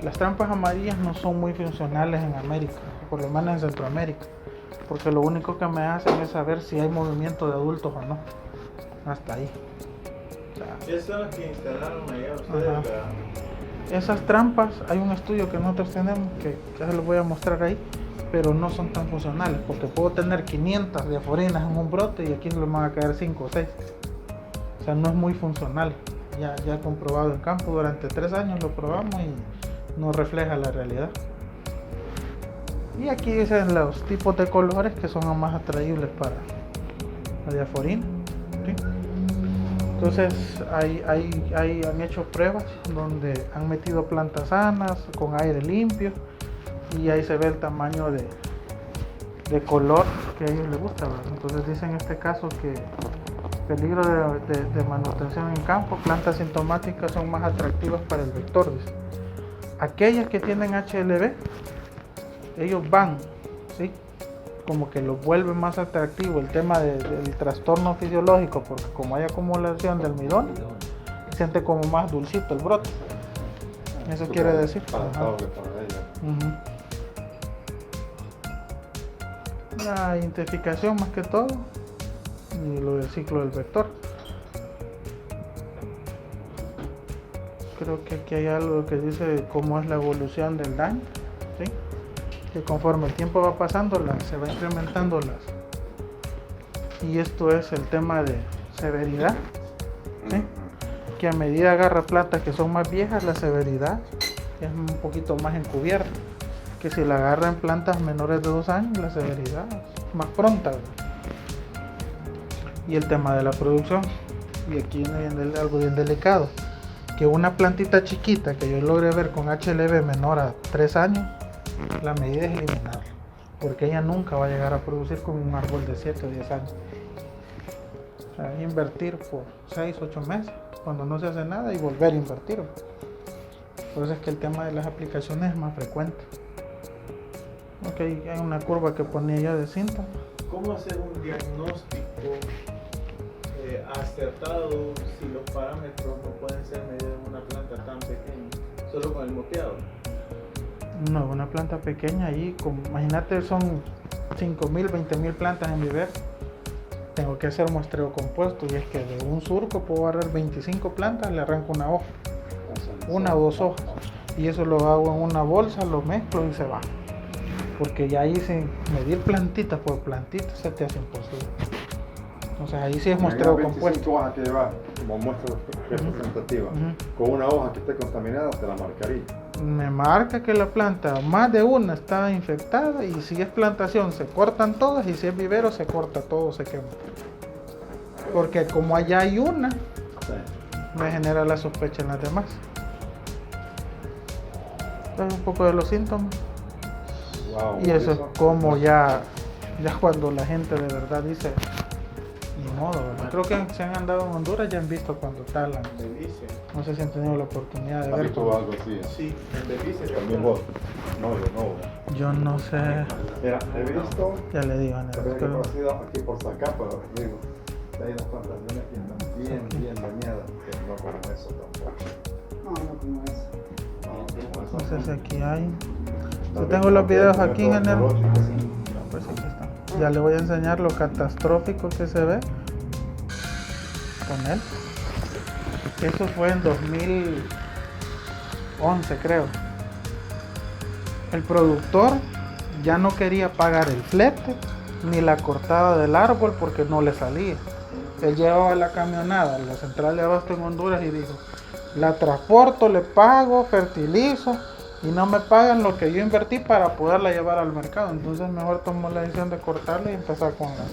Las trampas amarillas no son muy funcionales en América, por lo menos en Centroamérica, porque lo único que me hacen es saber si hay movimiento de adultos o no. Hasta ahí. O sea, Esas son las que instalaron allá ustedes. Ajá. Esas trampas, hay un estudio que nosotros tenemos que ya se los voy a mostrar ahí, pero no son tan funcionales, porque puedo tener 500 diaforinas en un brote y aquí le van a caer 5 o 6. O sea, no es muy funcional. Ya he comprobado en campo, durante 3 años lo probamos y no refleja la realidad. Y aquí dicen los tipos de colores que son los más atraíbles para la diaforina. ¿Sí? Entonces han hecho pruebas donde han metido plantas sanas con aire limpio y ahí se ve el tamaño de color que a ellos les gusta, ¿verdad? Entonces dicen en este caso que peligro de manutención en campo, plantas sintomáticas son más atractivas para el vector, dice. Aquellas que tienen HLB, ellos van, ¿sí? Como que lo vuelve más atractivo el tema del trastorno fisiológico, porque como hay acumulación de almidón, siente como más dulcito el brote. Eso quiere decir. Palatable para ella. La identificación más que todo y lo del ciclo del vector. Creo que aquí hay algo que dice cómo es la evolución del daño, ¿sí? Que conforme el tiempo va pasando se va incrementando y esto es el tema de severidad, ¿sí? Que a medida agarra plantas que son más viejas, la severidad es un poquito más encubierta, que si la agarra en plantas menores de 2 años, la severidad es más pronta, ¿verdad? Y el tema de la producción, y aquí viene algo bien delicado, que una plantita chiquita que yo logre ver con HLB menor a 3 años, la medida es eliminarla, porque ella nunca va a llegar a producir con un árbol de 7 o 10 años. O sea, invertir por 6 o 8 meses cuando no se hace nada y volver a invertir. Por eso es que el tema de las aplicaciones es más frecuente. Ok, hay una curva que ponía yo de síntomas. ¿Cómo hacer un diagnóstico acertado si los parámetros no pueden ser medidos en una planta tan pequeña, solo con el moteado? No, una planta pequeña ahí, imagínate, son 5.000, 20.000 plantas en vivero. Tengo que hacer muestreo compuesto y es que de un surco puedo agarrar 25 plantas, le arranco una hoja, 1 o 2 hojas, y eso lo hago en una bolsa, lo mezclo y se va. Porque ya ahí sin medir plantita por plantita se te hace imposible. Entonces ahí sí es muestreo compuesto. 25 hojas que llevas como muestra representativa. Con una hoja que esté contaminada te la marcaría. Me marca que la planta, más de una está infectada, y si es plantación se cortan todas, y si es vivero se corta todo, se quema. Porque como allá hay una, me genera la sospecha en las demás. Entonces un poco de los síntomas. Wow, Y eso es como ya cuando la gente de verdad dice, ni modo, ¿verdad? Creo que se han andado en Honduras, ya han visto cuando talan. Delicia. No sé si han tenido la oportunidad de ¿Has ver. visto algo así? Sí, en Delicia. También vos. No, yo no. Yo no sé, Mira, he visto, ya le digo, Ana, también he pero conocido aquí por Zacapa, digo, hay unas plantaciones que están bien dañadas, que no como eso tampoco. No, no como eso. sé si aquí hay. Yo tengo los videos aquí, ingeniero. Pues aquí está. Ya le voy a enseñar lo catastrófico que se ve con él. Eso fue en 2011, creo. El productor ya no quería pagar el flete ni la cortada del árbol porque no le salía. Él llevaba la camionada a la central de abasto en Honduras y dijo: la transporto, le pago, fertilizo y no me pagan lo que yo invertí para poderla llevar al mercado. Entonces mejor tomó la decisión de cortarla y empezar con la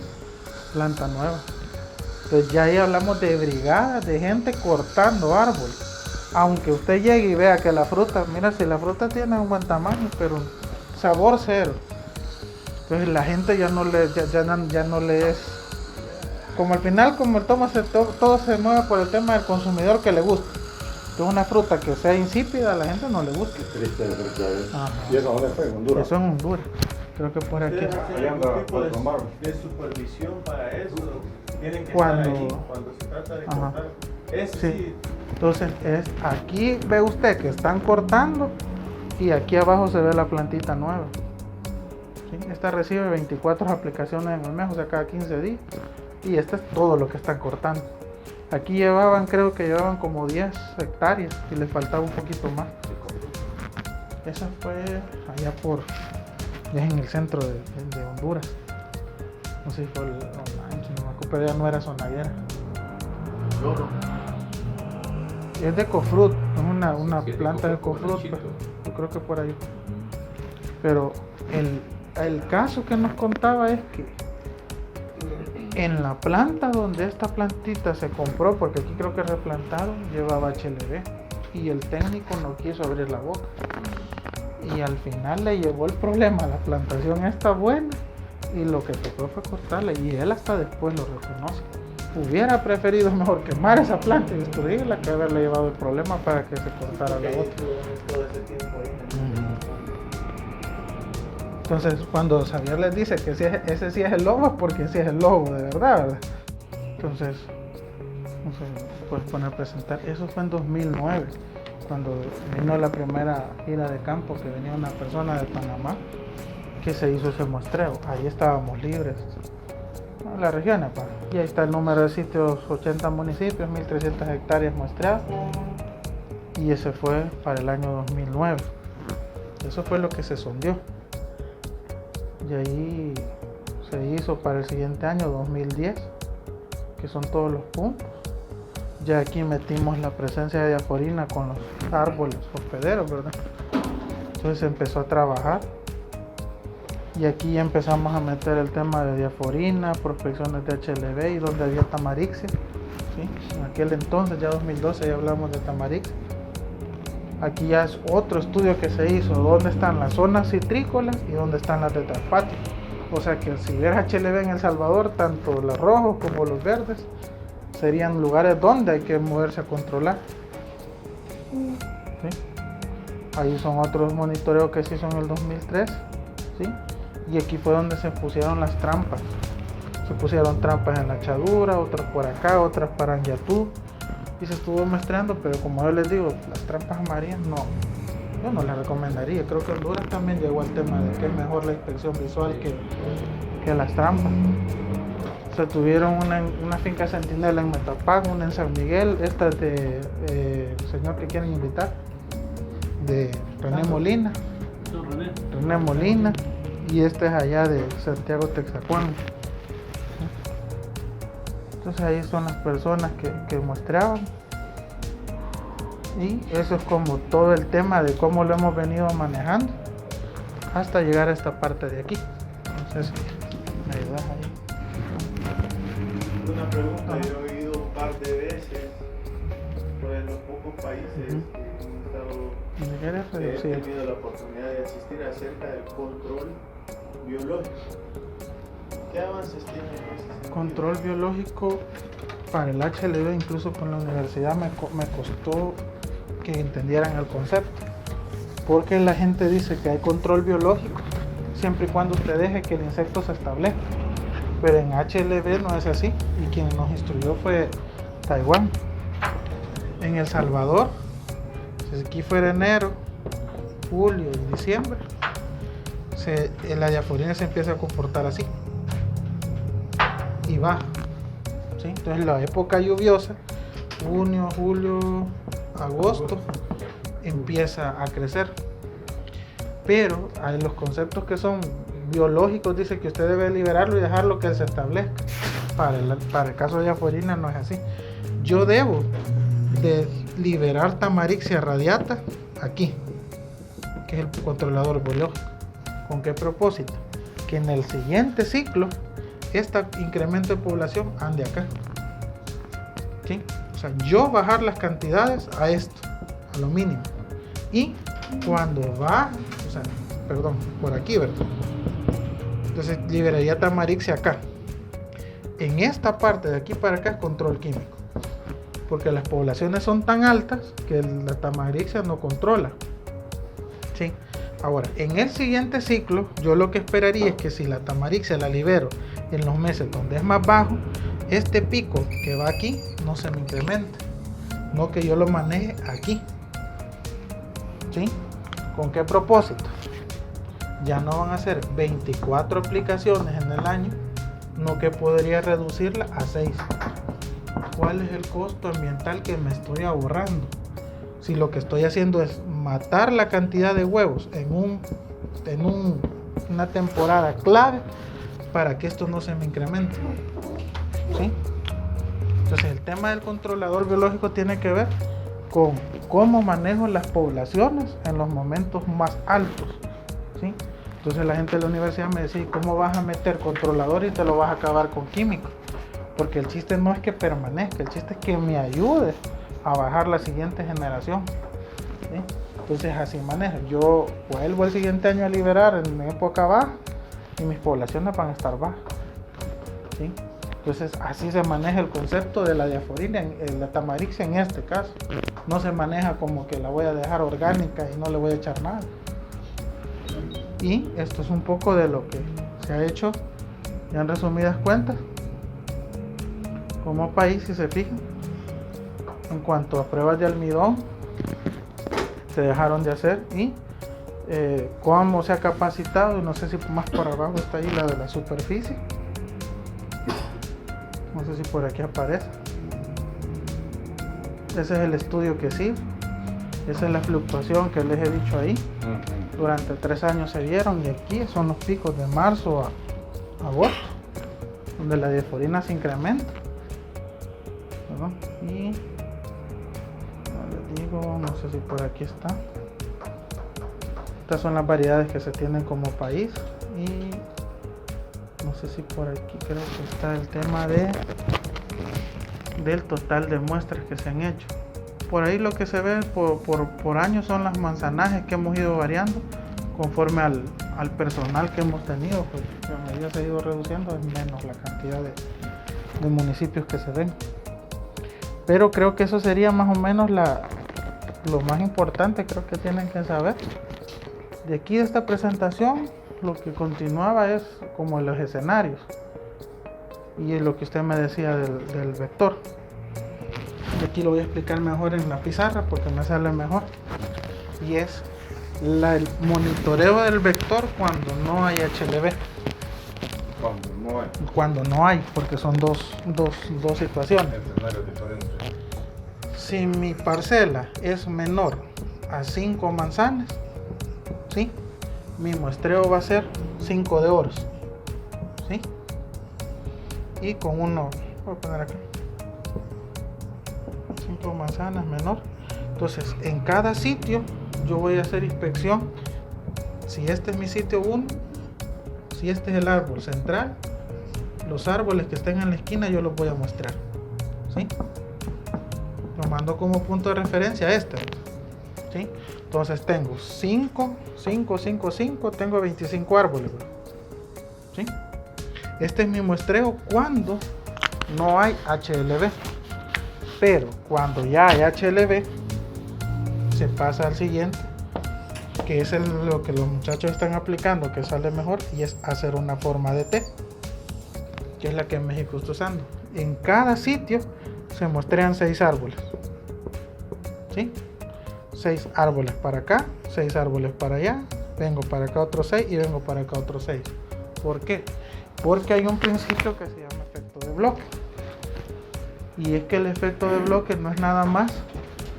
planta nueva. Entonces ya ahí hablamos de brigadas de gente cortando árboles. Aunque usted llegue y vea que la fruta, mira, si la fruta tiene un buen tamaño, pero sabor cero. Entonces la gente ya no le es, como al final, como el todo se mueve por el tema del consumidor que le gusta. Entonces una fruta que sea insípida a la gente no le gusta. Triste, Ajá. ¿Y eso dónde fue? ¿En Honduras? Eso en Honduras. Creo que por aquí. ¿Ustedes hacen Allá anda algún tipo Puerto Mar. de supervisión para eso? Tienen que Cuando- estar ahí cuando se trata de Ajá. cortar. Eso Sí. sí. Entonces aquí ve usted que están cortando y aquí abajo se ve la plantita nueva. ¿Sí? Esta recibe 24 aplicaciones en el mes, o sea, cada 15 días. Y este es todo lo que están cortando. Aquí creo que llevaban como 10 hectáreas y les faltaba un poquito más. Esa fue allá ya en el centro de Honduras. No sé si fue el Olancho, no me acuerdo, pero ya no era Zonaguera. Loro. Es de Cofrut, es una Sí, es de planta de Cofrut, Cofrut, Chito. yo creo que por ahí. Pero el caso que nos contaba es que en la planta donde esta plantita se compró, porque aquí creo que replantaron, llevaba HLB y el técnico no quiso abrir la boca. Y al final le llevó el problema, la plantación está buena y lo que tocó fue cortarla y él hasta después lo reconoce. Hubiera preferido mejor quemar esa planta y destruirla que haberle llevado el problema para que se cortara la otra. Todo ese tiempo ahí. Entonces cuando Xavier les dice que ese sí es el lobo, es porque sí es el lobo de verdad. Entonces, no sé, puedes poner a presentar. Eso fue en 2009, cuando vino la primera gira de campo, que venía una persona de Panamá, que se hizo ese muestreo. Ahí estábamos libres, en la región, y ahí está el número de sitios: 80 municipios, 1300 hectáreas muestreadas. Y ese fue para el año 2009. Eso fue lo que se sondeó. Y ahí se hizo para el siguiente año, 2010, que son todos los puntos. Ya aquí metimos la presencia de diaforina con los árboles hospederos, ¿verdad? Entonces se empezó a trabajar. Y aquí ya empezamos a meter el tema de diaforina, prospecciones de HLB y donde había tamarixia. ¿Sí? En aquel entonces, ya 2012, ya hablamos de tamarixia. Aquí ya es otro estudio que se hizo, dónde están las zonas citrícolas y dónde están las de tetrapáticos. O sea que si hubiera HLB en El Salvador, tanto los rojos como los verdes serían lugares donde hay que moverse a controlar. ¿Sí? Ahí son otros monitoreos que se hizo en el 2003. ¿Sí? Y aquí fue donde se pusieron las trampas. Se pusieron trampas en la Chadura, otras por acá, otras para Anyatú. Y se estuvo muestreando, pero como yo les digo, las trampas amarillas no, yo no las recomendaría. Creo que Honduras también llegó al tema de que es mejor la inspección visual que las trampas. Se tuvieron una finca centinela en Metapán, una en San Miguel, esta es de el señor que quieren invitar, de René Molina. René Molina, y este es allá de Santiago Texacuán. Entonces ahí son las personas que muestreaban, y eso es como todo el tema de cómo lo hemos venido manejando hasta llegar a esta parte de aquí. Entonces, me ayudas ahí. Una pregunta, yo he oído un par de veces, por los pocos países Ujú. que he estado, Nigeria he reducida. tenido la oportunidad de asistir acerca del control biológico. ¿Qué avances tiene en ese sentido? Control biológico para el HLB, incluso con la universidad me costó que entendieran el concepto, porque la gente dice que hay control biológico siempre y cuando usted deje que el insecto se establezca, pero en HLB no es así, y quien nos instruyó fue Taiwán. En El Salvador, si aquí fuera enero, julio y diciembre, la diaforina se empieza a comportar así y baja, ¿sí? Entonces la época lluviosa, junio, julio, agosto, empieza a crecer. Pero hay los conceptos que son biológicos, dice que usted debe liberarlo y dejarlo que él se establezca. Para el caso de diaforina no es así. Yo debo de liberar Tamarixia radiata aquí, que es el controlador biológico. ¿Con qué propósito? Que en el siguiente ciclo este incremento de población ande acá, ¿sí? O sea, yo bajar las cantidades a esto, a lo mínimo, y cuando va, o sea, perdón, por aquí, ¿verdad? Entonces liberaría Tamarixia acá. En esta parte de aquí para acá es control químico, porque las poblaciones son tan altas que la Tamarixia no controla, ¿sí? Ahora, en el siguiente ciclo, yo lo que esperaría es que si la Tamarixia la libero en los meses donde es más bajo, este pico que va aquí no se me incremente, no que yo lo maneje aquí, ¿sí? ¿Con qué propósito? Ya no van a ser 24 aplicaciones en el año, no que podría reducirla a 6. ¿Cuál es el costo ambiental que me estoy ahorrando? Si lo que estoy haciendo es matar la cantidad de huevos en una temporada clave para que esto no se me incremente, ¿sí? Entonces el tema del controlador biológico tiene que ver con cómo manejo las poblaciones en los momentos más altos, ¿sí? Entonces la gente de la universidad me decía, ¿cómo vas a meter controlador y te lo vas a acabar con químicos? Porque el chiste no es que permanezca, el chiste es que me ayude a bajar la siguiente generación, ¿sí? Entonces así manejo. Yo vuelvo el siguiente año a liberar en época baja y mis poblaciones van a estar bajas, ¿sí? Entonces así se maneja el concepto de la diaforina, la Tamarixia en este caso. No se maneja como que la voy a dejar orgánica y no le voy a echar nada. Y esto es un poco de lo que se ha hecho, ya en resumidas cuentas, como país, si se fijan. En cuanto a pruebas de almidón, se dejaron de hacer y cómo se ha capacitado, no sé si más por abajo está ahí la de la superficie, no sé si por aquí aparece. Ese es el estudio que sí, esa es la fluctuación que les he dicho ahí. Durante 3 años se vieron, y aquí son los picos de marzo a agosto, donde la diaforina se incrementa, ¿verdad? Y no sé si por aquí está. Estas son las variedades que se tienen como país, y no sé si por aquí creo que está el tema del total de muestras que se han hecho. Por ahí lo que se ve por año son las manzanajes que hemos ido variando conforme al personal que hemos tenido, pues a medida se ha ido reduciendo es menos la cantidad de municipios que se ven. Pero creo que eso sería más o menos lo más importante, creo que tienen que saber. De aquí de esta presentación, lo que continuaba es como los escenarios y lo que usted me decía del vector. Y aquí lo voy a explicar mejor en la pizarra porque me sale mejor. Y es el monitoreo del vector cuando no hay HLB. Cuando no hay, porque son dos situaciones. Si mi parcela es menor a 5 manzanas, ¿sí? Mi muestreo va a ser 5 de oros, ¿sí? Y con uno, voy a poner acá 5 manzanas menor. Entonces en cada sitio yo voy a hacer inspección. Si este es mi sitio 1, si este es el árbol central, los árboles que estén en la esquina yo los voy a mostrar, ¿sí? Tomando como punto de referencia este, ¿sí? Entonces tengo 5, tengo 25 árboles, ¿sí? Este es mi muestreo cuando no hay HLB. Pero cuando ya hay HLB, se pasa al siguiente, que es lo que los muchachos están aplicando, que sale mejor, y es hacer una forma de T, que es la que en México está usando. En cada sitio se muestrean 6 árboles, ¿sí? 6 árboles para acá, 6 árboles para allá, vengo para acá otros 6 y vengo para acá otros 6. ¿Por qué? Porque hay un principio que se llama efecto de bloque. Y es que el efecto de bloque no es nada más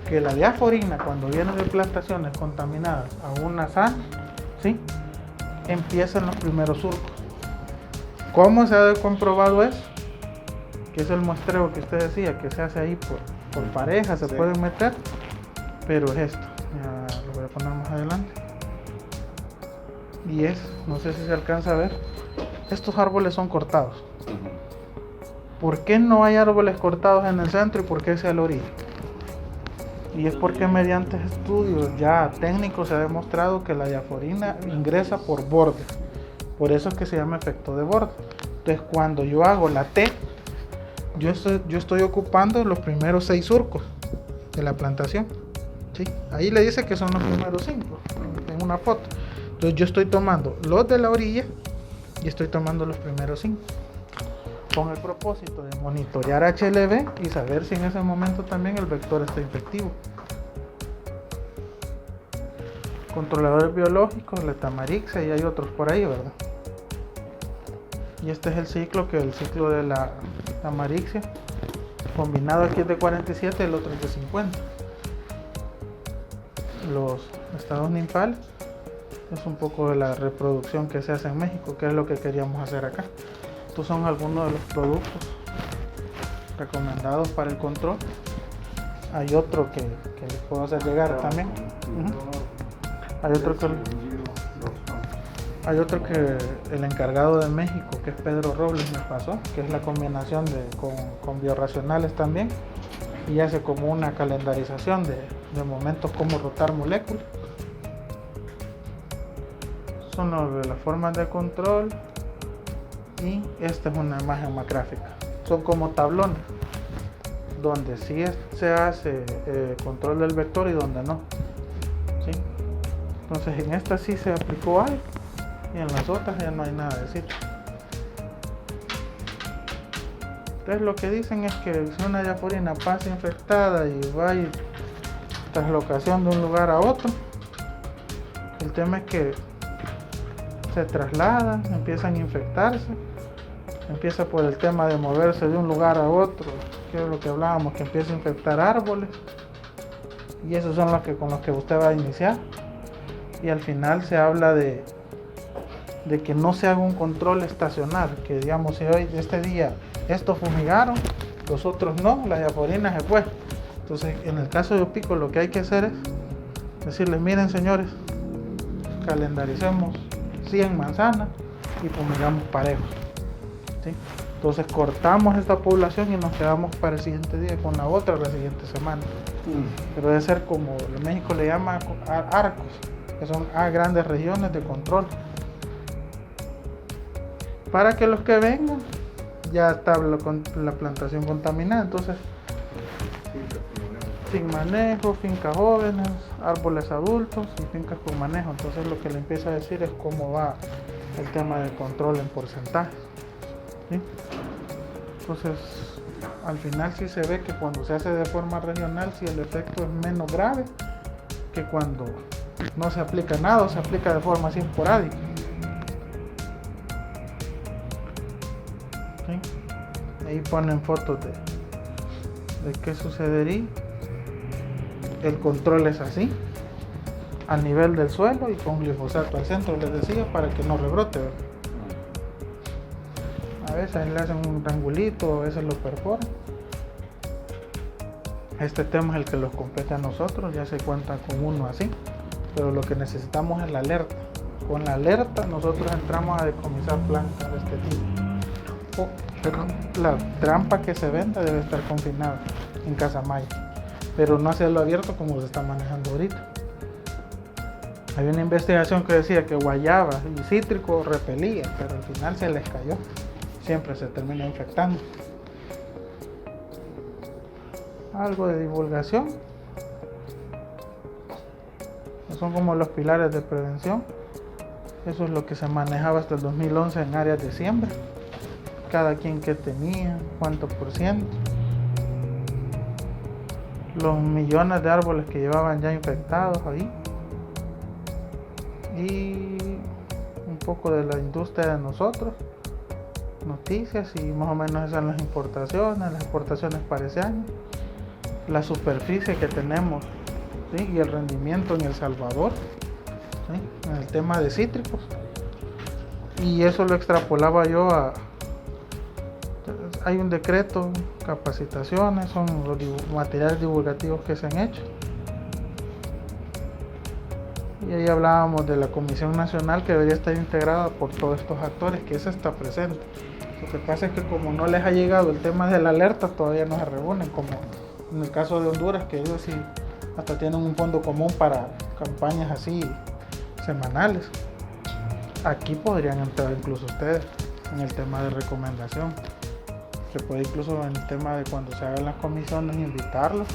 que la diaforina, cuando viene de plantaciones contaminadas a una sana, ¿sí?, empieza en los primeros surcos. ¿Cómo se ha comprobado eso? Que es el muestreo que usted decía, que se hace ahí por pareja, se pueden meter, pero es esto. Ya lo voy a poner más adelante. Y no sé si se alcanza a ver, estos árboles son cortados. ¿Por qué no hay árboles cortados en el centro y por qué sea la orilla? Y es porque mediante estudios ya técnicos se ha demostrado que la diaforina ingresa por borde. Por eso es que se llama efecto de borde. Entonces cuando yo hago la T, yo estoy ocupando los primeros 6 surcos de la plantación, ¿sí? Ahí le dice que son los primeros 5 en una foto. Entonces yo estoy tomando los de la orilla y estoy tomando los primeros 5 con el propósito de monitorear HLB y saber si en ese momento también el vector está infectivo. Controladores biológicos, la tamarixia, y hay otros por ahí, ¿verdad? Y este es el ciclo de la tamarixia combinado. Aquí es de 47, el otro es de 50. Los estados ninfales es un poco de la reproducción que se hace en México, que es lo que queríamos hacer acá. Estos son algunos de los productos recomendados para el control. Hay otro que les puedo hacer llegar también. Hay otro que el encargado de México, que es Pedro Robles, me pasó, que es la combinación con biorracionales también, y hace como una calendarización de momentos como rotar moléculas. Son las formas de control. Y esta es una imagen más gráfica. Son como tablones, donde sí se hace control del vector y donde no, ¿sí? Entonces en esta sí se aplicó algo y en las otras ya no hay nada de decir. Entonces lo que dicen es que si una diaforina pasa infectada y va a ir traslocación de un lugar a otro, el tema es que se trasladan, empiezan a infectarse, empieza por el tema de moverse de un lugar a otro, que es lo que hablábamos, que empieza a infectar árboles, y esos son con los que usted va a iniciar. Y al final se habla de que no se haga un control estacional, que digamos, si hoy, este día, estos fumigaron, los otros no, la diaforina se fue. Entonces en el caso de Opico lo que hay que hacer es decirles, miren señores, calendaricemos 100 manzanas y fumigamos parejos, ¿sí? Entonces cortamos esta población y nos quedamos para el siguiente día con la otra la siguiente semana. Pero debe ser como en México le llama arcos, que son grandes regiones de control, para que los que vengan ya está la plantación contaminada. Entonces sin manejo, fincas jóvenes, árboles adultos y fincas con manejo. Entonces lo que le empieza a decir es cómo va el tema del control en porcentaje, ¿sí? Entonces al final sí se ve que cuando se hace de forma regional, sí el efecto es menos grave que cuando no se aplica nada o se aplica de forma así esporádica, ¿sí? Ahí ponen fotos de qué sucedería. El control es así, a nivel del suelo y con glifosato al centro, les decía, para que no rebrote, ¿verdad? A veces le hacen un triangulito, a veces lo perforan. Este tema es el que los compete a nosotros, ya se cuenta con uno así, pero lo que necesitamos es la alerta. Con la alerta nosotros entramos a decomisar plantas de este tipo. Pero la trampa que se venda debe estar confinada en casa maya, pero no hacerlo abierto como se está manejando ahorita. Hay una investigación que decía que guayaba y cítrico repelía, pero al final se les cayó, siempre se termina infectando. Algo de divulgación, son como los pilares de prevención. Eso es lo que se manejaba hasta el 2011 en áreas de siembra, cada quien que tenía, cuánto por ciento. los millones de árboles que llevaban ya infectados ahí, y un poco de la industria de nosotros, noticias, y más o menos esas son las exportaciones para ese año, la superficie que tenemos, ¿sí? Y el rendimiento en El Salvador, ¿sí? En el tema de cítricos, y eso lo extrapolaba yo a... Hay un decreto, capacitaciones, son los materiales divulgativos que se han hecho. Y ahí hablábamos de la Comisión Nacional que debería estar integrada por todos estos actores, que esa está presente. Lo que pasa es que como no les ha llegado el tema de la alerta, todavía no se reúnen, como en el caso de Honduras, que ellos sí hasta tienen un fondo común para campañas así semanales. Aquí podrían entrar incluso ustedes en el tema de recomendación. Se puede incluso en el tema de cuando se hagan las comisiones invitarlos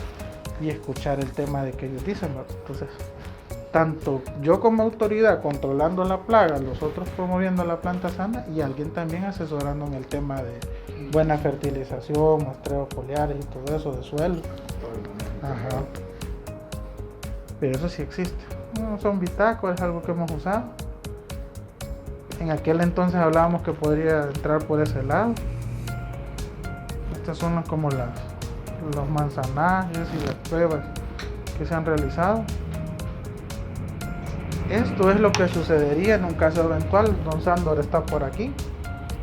y escuchar el tema de que ellos dicen, ¿no? Entonces, tanto yo como autoridad controlando la plaga, los otros promoviendo la planta sana y alguien también asesorando en el tema de buena fertilización, muestreos foliares y todo eso de suelo. Ajá. Pero eso sí existe. No son bitácoras, es algo que hemos usado. En aquel entonces hablábamos que podría entrar por ese lado. Estas son como los manzanajes y las pruebas que se han realizado. Esto es lo que sucedería en un caso eventual. Don Sándor está por aquí.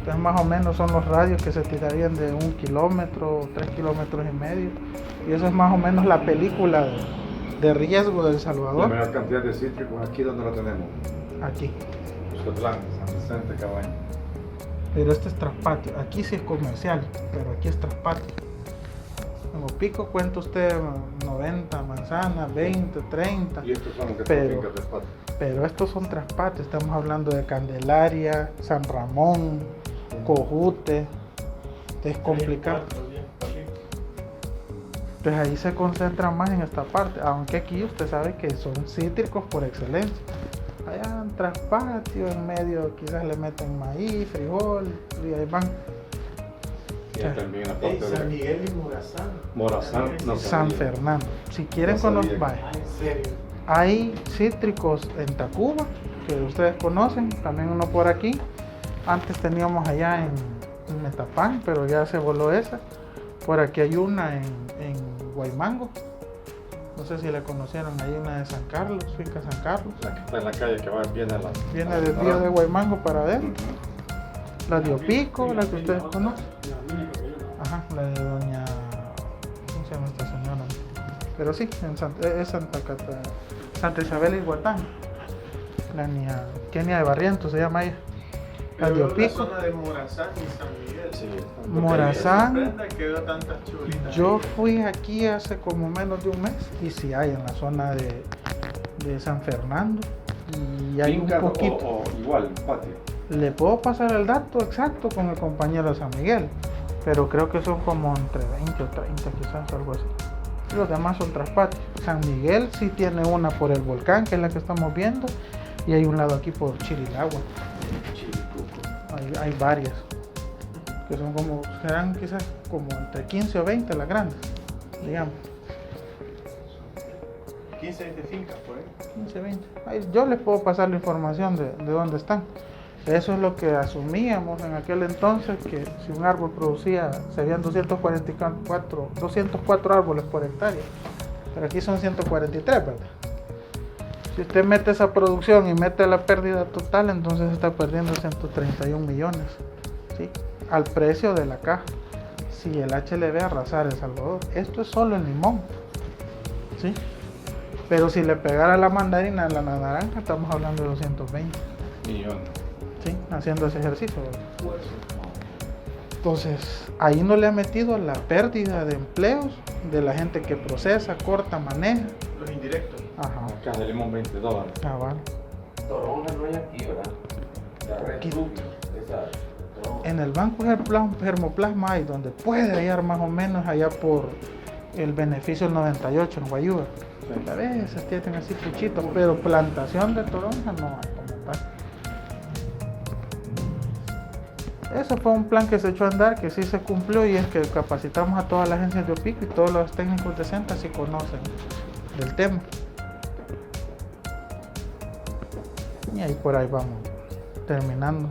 Entonces más o menos son los radios que se tirarían de 1 kilómetro, 3 kilómetros y medio. Y eso es más o menos la película de riesgo de El Salvador. La menor cantidad de cítricos aquí donde lo tenemos. Aquí. Cuscatlán, San Vicente, Cabaña. Pero este es traspatio. Aquí sí es comercial, pero aquí es traspatio. En Opico cuenta usted 90 manzanas, 20, 30. Y estos son los que Pero- tocan traspatio. Pero estos son traspatios. Estamos hablando de Candelaria, San Ramón, Cojute. Es complicado. Pues ahí se concentra más en esta parte. Aunque aquí usted sabe que son cítricos por excelencia. Allá en traspatio, en medio quizás le meten maíz, frijol, y ahí van. Y ahí también la Ey, parte San de Miguel y Morazán. Morazán, no San sabía. Fernando. Si quieren No sabía. conocer, vaya. Ah, en serio. Hay cítricos en Tacuba, que ustedes conocen, también uno por aquí. Antes teníamos allá en Metapán, pero ya se voló esa. Por aquí hay una en Guaymango. No sé si la conocieron, hay una de San Carlos, finca San Carlos. La que está en la calle que va, viene a la... Viene del río de Guaymango para adentro. La de Opico, la que ustedes conocen. Ajá, la de doña... ¿Cómo se llama esta señora? Pero sí, es Santa Isabel y Guatán. La niña Kenia de Barrientos se llama ella. La de Pero la Opico. zona de Morazán y San Miguel. Sí. Morazán. Me sorprende que veo tantas chulitas. Yo fui aquí hace como menos de un mes y sí hay en la zona de San Fernando. Y hay un Finca poquito. o igual, patio. Le puedo pasar el dato exacto con el compañero de San Miguel, pero creo que son como entre 20 o 30 quizás, algo así. Los demás son traspatios. San Miguel sí tiene una por el volcán, que es la que estamos viendo, y hay un lado aquí por Chirilagua. Hay varias, que son como, serán quizás como entre 15 o 20 las grandes, digamos. 15 de fincas por ahí. 15, 20. Ahí yo les puedo pasar la información de dónde están. Eso es lo que asumíamos en aquel entonces, que si un árbol producía, serían 204 árboles por hectárea. Pero aquí son 143, ¿verdad? Si usted mete esa producción y mete la pérdida total, entonces está perdiendo 131 millones, ¿sí? Al precio de la caja. Si el HLB arrasara El Salvador, esto es solo el limón, ¿sí? Pero si le pegara la mandarina a la naranja, estamos hablando de 220, Millones. ¿sí? Haciendo ese ejercicio, ¿verdad? Entonces, ahí no le ha metido la pérdida de empleos de la gente que procesa, corta, maneja. Los indirectos. Ajá. Acá de limón $20. Cabal. Toronja no hay aquí, ¿verdad? La red Aquí. Rubio, esa toronja. En el banco Germoplasma hay donde puede hallar más o menos allá por el beneficio del 98 en Guayúa. A veces tienen así puchitos, pero plantación de toronja no hay como tal. Ese fue un plan que se echó a andar, que sí se cumplió, y es que capacitamos a todas las agencias de OPICO y todos los técnicos de Senta sí conocen del tema. Y ahí por ahí vamos terminando.